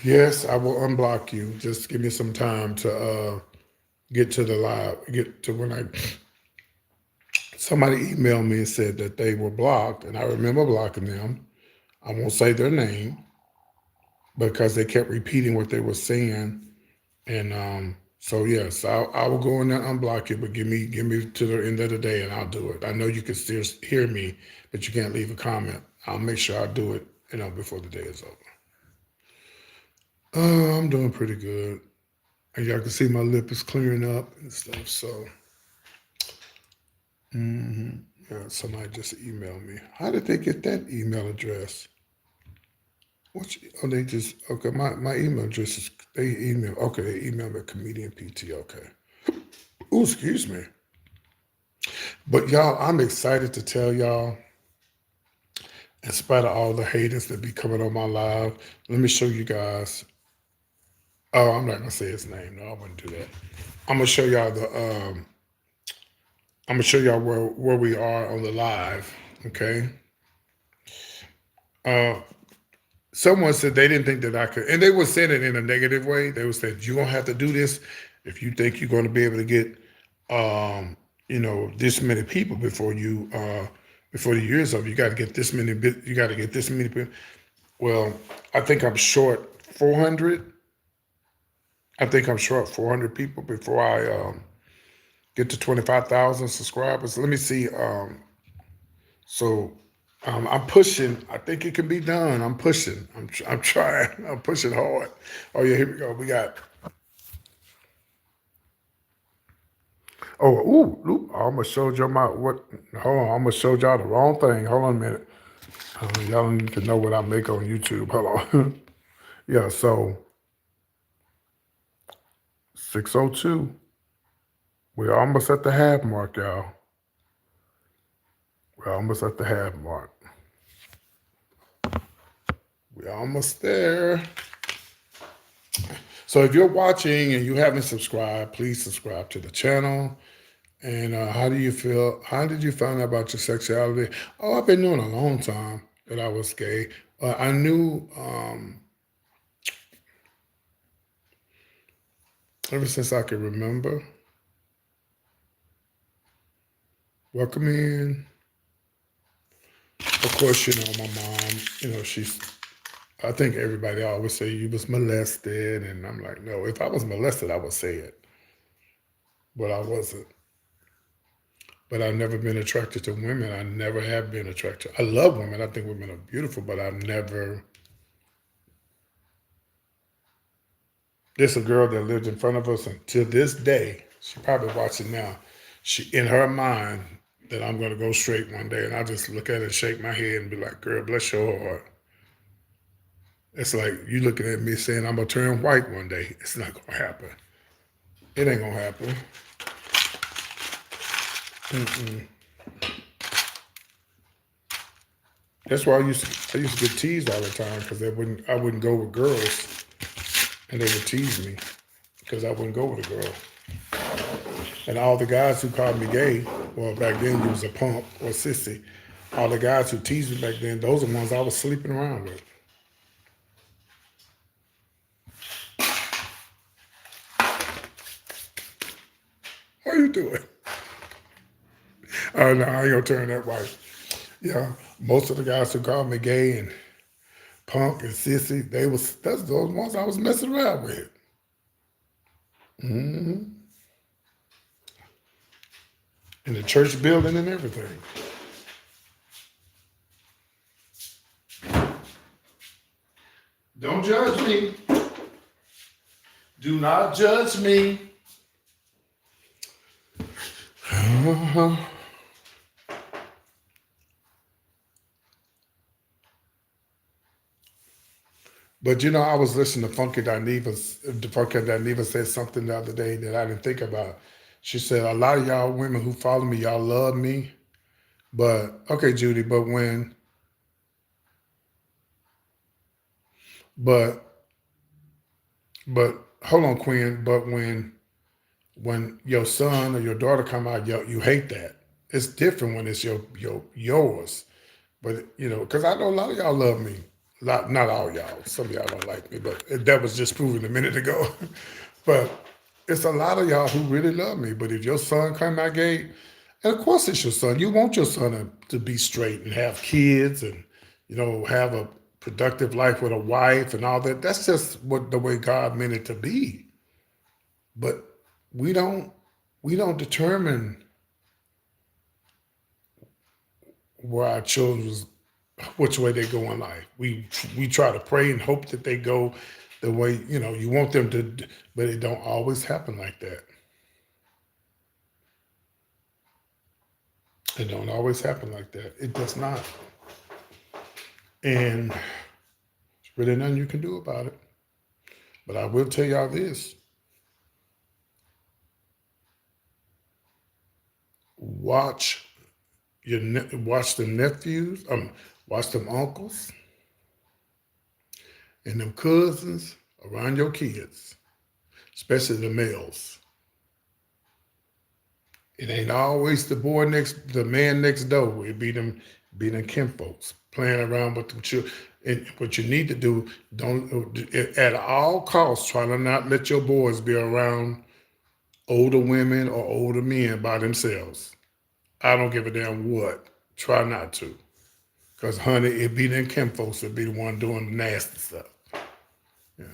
Yes, I will unblock you. Just give me some time to get to the live. Get to when I somebody emailed me and said that they were blocked, and I remember blocking them. I won't say their name, because they kept repeating what they were saying. And so yes, I will go in there and unblock you, but give me to the end of the day and I'll do it. I know you can still hear me, but you can't leave a comment. I'll make sure I do it, before the day is over. I'm doing pretty good. And y'all can see my lip is clearing up and stuff. So yeah, somebody just emailed me. How did they get that email address? They just, okay, my email address is, they emailed me comedian PT, okay. Oh, excuse me. But y'all, I'm excited to tell y'all, in spite of all the haters that be coming on my live, let me show you guys. Oh, I'm not gonna say his name. No, I wouldn't do that. I'm gonna show y'all where we are on the live, okay? Someone said they didn't think that I could, and they were saying it in a negative way. They were saying, you're gonna have to do this if you think you're gonna be able to get this many people before the year's up. You gotta get this many people. Well, I think I'm short 400. I think I'm short 400 people before I get to 25,000 subscribers. Let me see. I'm pushing. I think it can be done. I'm pushing. I'm trying. I'm pushing hard. Oh yeah, here we go. We got. Oh, ooh! I almost showed y'all what. Hold on, I almost showed y'all the wrong thing. Hold on a minute. Y'all don't need to know what I make on YouTube. Hold on. Yeah, so 602. We're almost at the half mark, y'all. We're almost at the half mark. We're almost there. So if you're watching and you haven't subscribed, please subscribe to the channel. And how do you feel? How did you find out about your sexuality? Oh, I've been knowing a long time that I was gay. I knew ever since I could remember. Welcome in. Of course, my mom, I think everybody always say you was molested. And I'm like, no, if I was molested, I would say it. But I wasn't. But I've never been attracted to women. I never have been attracted. I love women. I think women are beautiful, but I've never. There's a girl that lived in front of us, and to this day, she probably watching now. She, in her mind, that I'm going to go straight one day, and I just look at her and shake my head and be like, girl, bless your heart. It's like you looking at me saying I'm going to turn white one day. It's not going to happen. It ain't going to happen. That's why I used to get teased all the time because I wouldn't go with girls, and they would tease me because I wouldn't go with a girl. And all the guys who called me gay, well, back then you was a punk or a sissy. All the guys who teased me back then, those are the ones I was sleeping around with. How you doing? Oh no, I ain't gonna turn that white. Yeah, most of the guys who called me gay and punk and sissy, that's those ones I was messing around with. In the church building and everything. Don't judge me. Do not judge me. But I was listening to Funky Dineva. Funky Dineva said something the other day that I didn't think about. She said, a lot of y'all women who follow me, y'all love me. But, okay, Judy, but hold on, Quinn, but when your son or your daughter come out, you hate that. It's different when it's yours. But, because I know a lot of y'all love me. Not all y'all. Some of y'all don't like me, but that was just proven a minute ago. But it's a lot of y'all who really love me. But if your son come out gay, and of course it's your son. You want your son to be straight and have kids and, have a productive life with a wife and all that. That's just what the way God meant it to be. But we don't we don't determine where our children's which way they go in life. We try to pray and hope that they go the way you want them to, but it don't always happen like that. It don't always happen like that. It does not, and there's really nothing you can do about it. But I will tell y'all this: watch watch them nephews, watch them uncles and them cousins around your kids, especially the males. It ain't always the man next door. It be them kin folks playing around with them children. And what you need to do, don't at all costs try to not let your boys be around older women or older men by themselves. I don't give a damn what. Try not to, cause honey, it be them kin folks that be the one doing the nasty stuff. Yeah.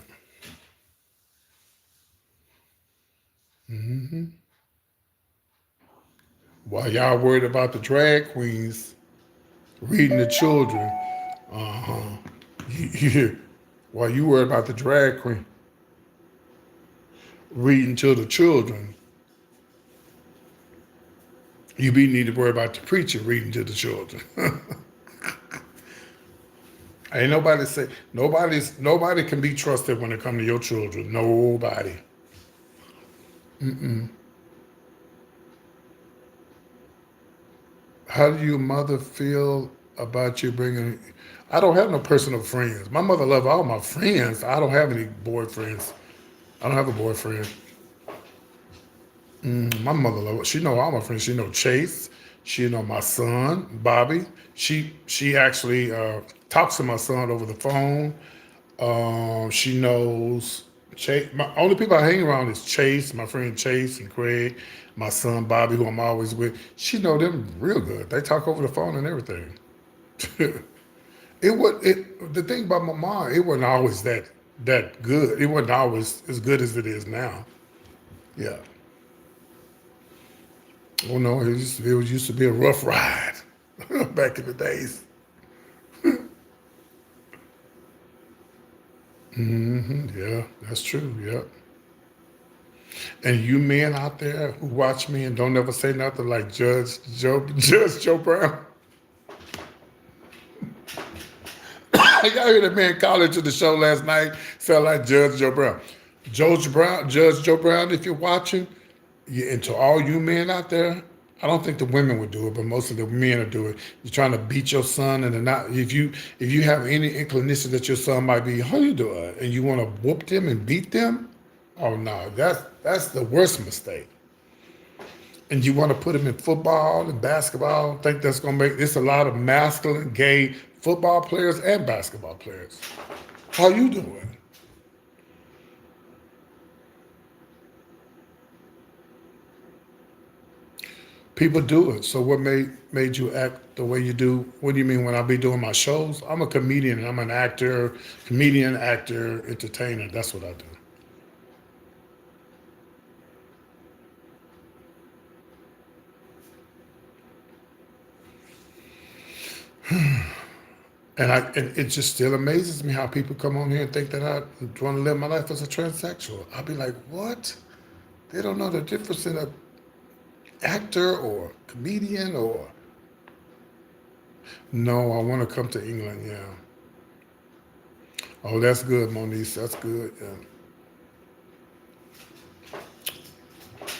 While y'all worried about the drag queens reading the children, uh-huh. While you worried about the drag queen reading to the children, you need to worry about the preacher reading to the children. Ain't nobody can be trusted when it comes to your children. Nobody. How do your mother feel about you bringing? I don't have no personal friends. My mother loves all my friends. I don't have any boyfriends. I don't have a boyfriend. My mother loves. She know all my friends. She know Chase. She know my son Bobby. She actually talks to my son over the phone. She knows Chase. My only people I hang around is Chase, my friend Chase and Craig, my son Bobby, who I'm always with. She know them real good. They talk over the phone and everything. The thing about my mom, it wasn't always that good. It wasn't always as good as it is now. Yeah. Oh no, it used to be a rough ride back in the days. Yeah, that's true. Yeah. And you men out there who watch me and don't ever say nothing like Judge Joe Brown. Y'all hear that man calling to the show last night, sound like Judge Joe Brown. Judge Joe Brown, if you're watching, and to all you men out there, I don't think the women would do it, but most of the men will do it. You're trying to beat your son, and not if you have any inclination that your son might be, how you doing, and you want to whoop them and beat them, oh no, that's the worst mistake. And you want to put them in football and basketball, think that's going to make this a lot of masculine, gay football players and basketball players. How you doing? People do it. So what made you act the way you do? What do you mean when I be doing my shows? I'm a comedian. I'm an actor, comedian, actor, entertainer. That's what I do. And it just still amazes me how people come on here and think that I want to live my life as a transsexual. I'll be like, what? They don't know the difference in a actor or comedian or no. I want to come to England. Yeah. Oh, that's good, Monique. That's good. Yeah.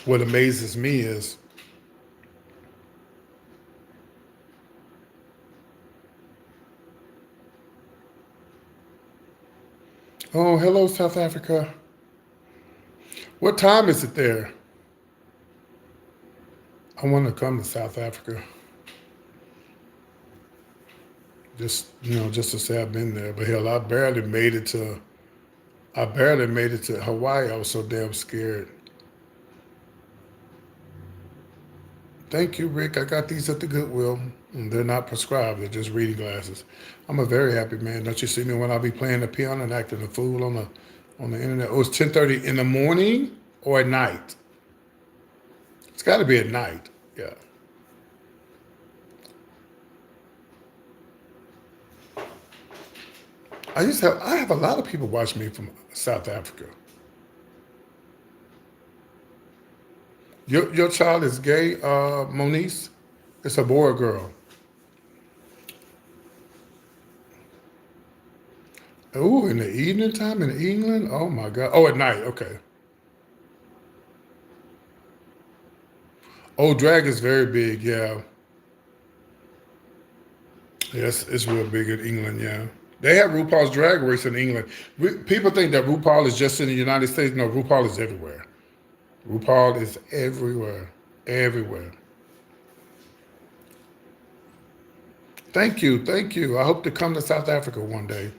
What amazes me is, oh, hello, South Africa. What time is it there? I want to come to South Africa. Just to say I've been there. But hell, I barely made it to Hawaii. I was so damn scared Thank you, Rick. I got these at the Goodwill. They're not prescribed. They're just reading glasses. I'm a very happy man. Don't you see me when I be playing the piano and acting a fool on the internet? Oh, it's 10:30 in the morning or at night. It's got to be at night. Yeah. I have a lot of people watch me from South Africa. Your child is gay, Moniece? It's a boy or girl? Oh, in the evening time in England? Oh my God. Oh, at night. Okay. Oh, drag is very big. Yeah. Yes, it's real big in England. Yeah. They have RuPaul's Drag Race in England. People think that RuPaul is just in the United States. No, RuPaul is everywhere. RuPaul is everywhere. Everywhere. Thank you. Thank you. I hope to come to South Africa one day.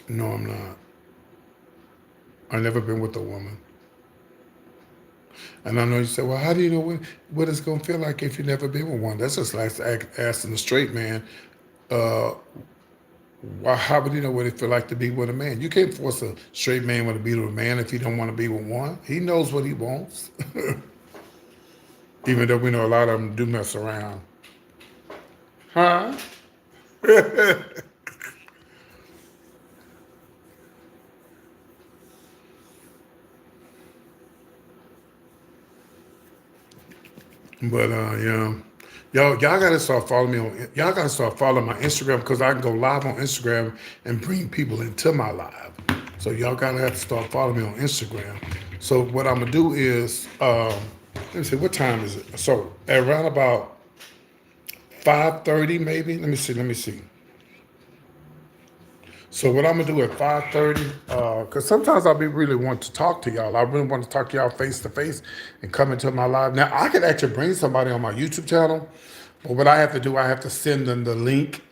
No, I'm not. I've never been with a woman. And I know you say, well, how do you know what it's going to feel like if you've never been with one? That's just like asking a straight man, uh, how would you know what it feel like to be with a man? You can't force a straight man to be with a man if he don't want to be with one. He knows what he wants. Even though we know a lot of them do mess around. Huh? But yeah, y'all gotta start following me on. Y'all gotta start following my Instagram because I can go live on Instagram and bring people into my live. So y'all gotta have to start following me on Instagram. So what I'm gonna do is, let me see, what time is it? So around about 5:30 maybe. Let me see. Let me see. So what I'm gonna do at 5:30, because sometimes I'll be really want to talk to y'all. I really want to talk to y'all face to face and come into my live. Now I could actually bring somebody on my YouTube channel, but what I have to do, I have to send them the link,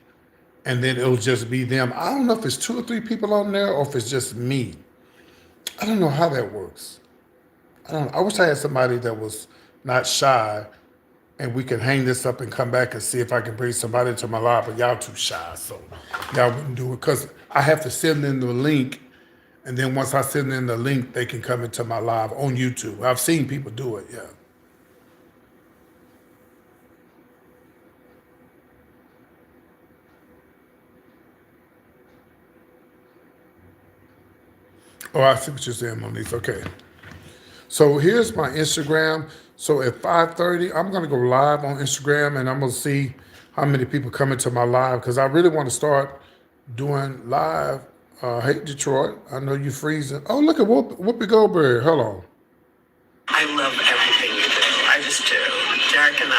and then it'll just be them. I don't know if it's 2 or 3 people on there or if it's just me. I don't know how that works. I don't. I wish I had somebody that was not shy, and we could hang this up and come back and see if I can bring somebody to my live. But y'all too shy, so y'all wouldn't do it because I have to send them the link, and then once I send them the link, they can come into my live on YouTube. I've seen people do it. Yeah. Oh, I see what you're saying, Monique. Okay. So here's my Instagram. So at 5:30, I'm gonna go live on Instagram, and I'm gonna see how many people come into my live because I really want to start doing live. Hey Detroit, I know you freezing. Oh, look at Whoopi Goldberg. Hold on. I love everything you do. I just do. Derek and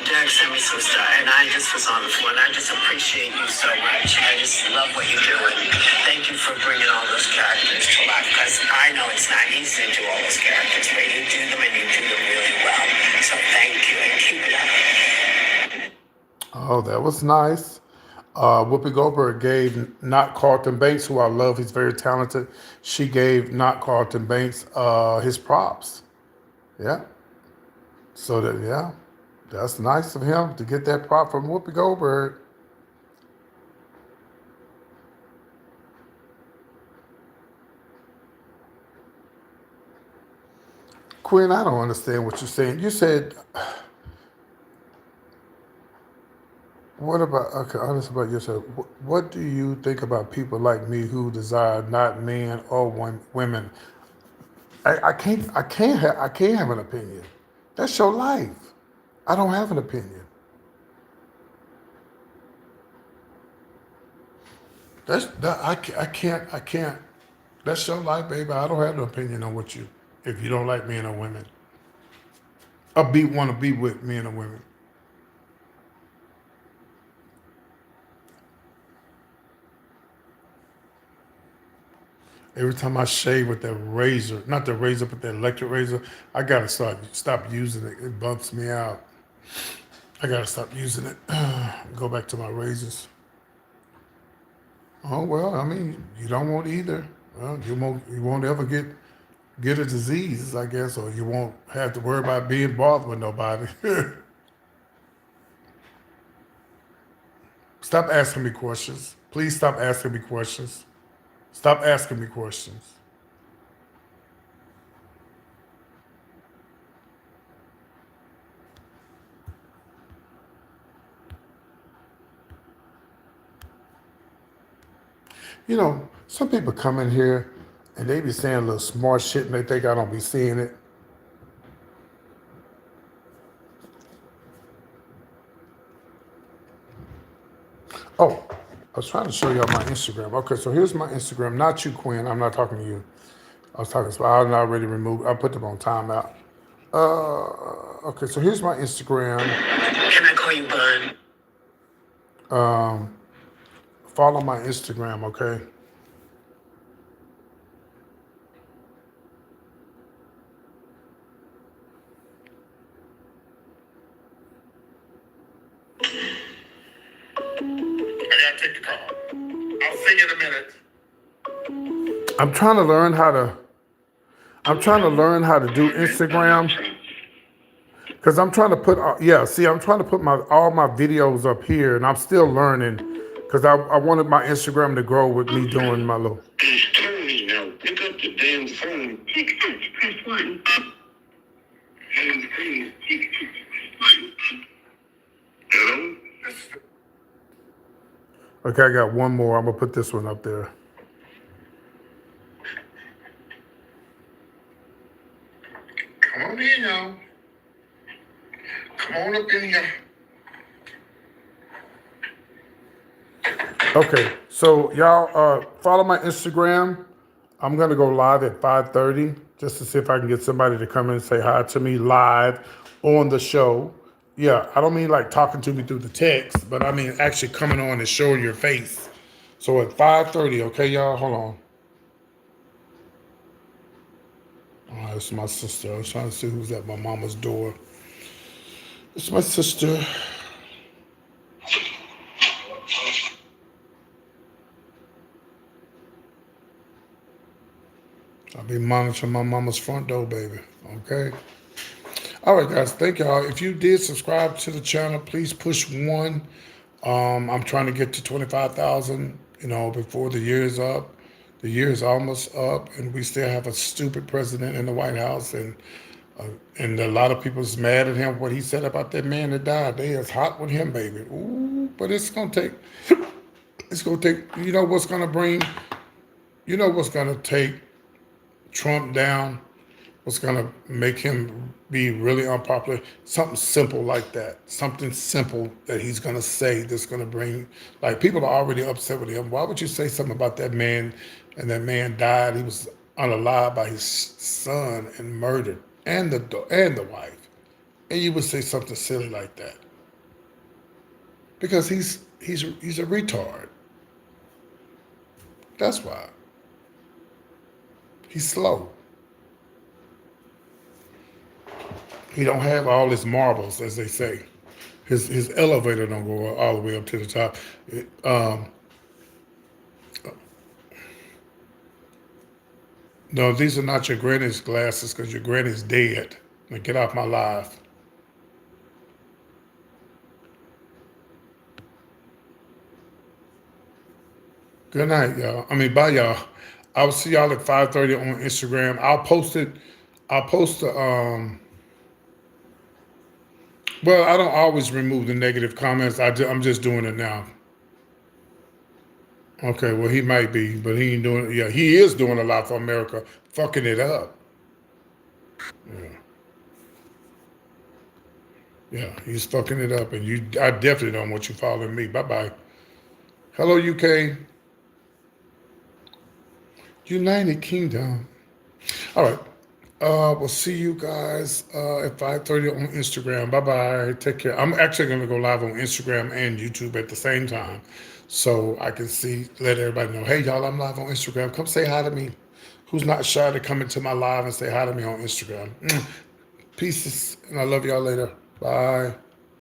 Derek sent me some stuff, and I just was on the floor, and I just appreciate you so much. I just love what you do, and thank you for bringing all those characters to life, because I know it's not easy to do all those characters, but you do them, and you do them really well. So thank you, and keep it up. Oh, that was nice. Whoopi Goldberg gave not Carlton Banks, who I love. He's very talented. She gave not Carlton Banks his props. Yeah. So that yeah, that's nice of him to get that prop from Whoopi Goldberg. Quinn, I don't understand what you're saying. You said, what about, okay, honest about yourself. What do you think about people like me who desire not men or women? I can't have an opinion. That's your life. I don't have an opinion. I can't. That's your life, baby. I don't have an opinion on what you, if you don't like men or women. Want to be with men or women. Every time I shave with that razor, not the razor, but the electric razor, I gotta stop using it. It bumps me out. I gotta stop using it. Go back to my razors. Oh well, I mean, you don't want either. Well, you won't ever get a disease, I guess, or you won't have to worry about being bothered with nobody. Stop asking me questions. Please stop asking me questions. Stop asking me questions. Some people come in here and they be saying a little smart shit and they think I don't be seeing it. Oh, I was trying to show y'all my Instagram. Okay, so here's my Instagram. Not you, Quinn. I'm not talking to you. I was talking. I already removed. I put them on timeout. Okay, so here's my Instagram. Can I call you Bun? Follow my Instagram, okay? I gotta take the call. I'll see you in a minute. I'm trying to learn how to. I'm trying to learn how to do Instagram because I'm trying to put. I'm trying to put all my videos up here, and I'm still learning because I wanted my Instagram to grow with me doing my little. It's Tony now. Pick up the damn phone. To accept, press 1. Hands free. To accept, press 1. Hello? Okay, I got one more. I'm gonna put this one up there. Come on in, y'all. Come on up in here. Okay, so y'all follow my Instagram. I'm gonna go live at 5:30 just to see if I can get somebody to come in and say hi to me live on the show. Yeah, I don't mean like talking to me through the text, but I mean actually coming on and showing your face. So at 5:30, okay, y'all, hold on. Oh, it's my sister. I was trying to see who's at my mama's door. It's my sister. I'll be monitoring my mama's front door, baby. Okay. All right, guys. Thank y'all. If you did subscribe to the channel, please push 1. I'm trying to get to 25,000. Before the year is up. The year is almost up, and we still have a stupid president in the White House, and a lot of people's mad at him what he said about that man that died. They is hot with him, baby. Ooh, but it's gonna take. It's gonna take. You know what's gonna bring. You know what's gonna take Trump down, what's going to make him be really unpopular, something simple like that. Something simple that he's going to say that's going to bring, like, people are already upset with him. Why would you say something about that man and that man died? He was unalived by his son and murdered, and the wife. And you would say something silly like that. Because he's a retard. That's why. He's slow. He don't have all his marbles, as they say. His elevator don't go all the way up to the top. No, these are not your granny's glasses because your granny's dead. Now get off my live. Good night, y'all. Bye, y'all. I'll see y'all at 5:30 on Instagram. I'll post it. I'll post the well, I don't always remove the negative comments. I'm just doing it now. Okay, well, he might be, but he ain't doing it. Yeah, he is doing a lot for America, fucking it up. Yeah, yeah, he's fucking it up, and I definitely don't want you following me. Bye-bye. Hello, UK. United Kingdom. All right. We'll see you guys at 5:30 on Instagram. Bye-bye. Take care. I'm actually going to go live on Instagram and YouTube at the same time so I can let everybody know, hey, y'all, I'm live on Instagram. Come say hi to me. Who's not shy to come into my live and say hi to me on Instagram. Pieces, and I love y'all later. Bye.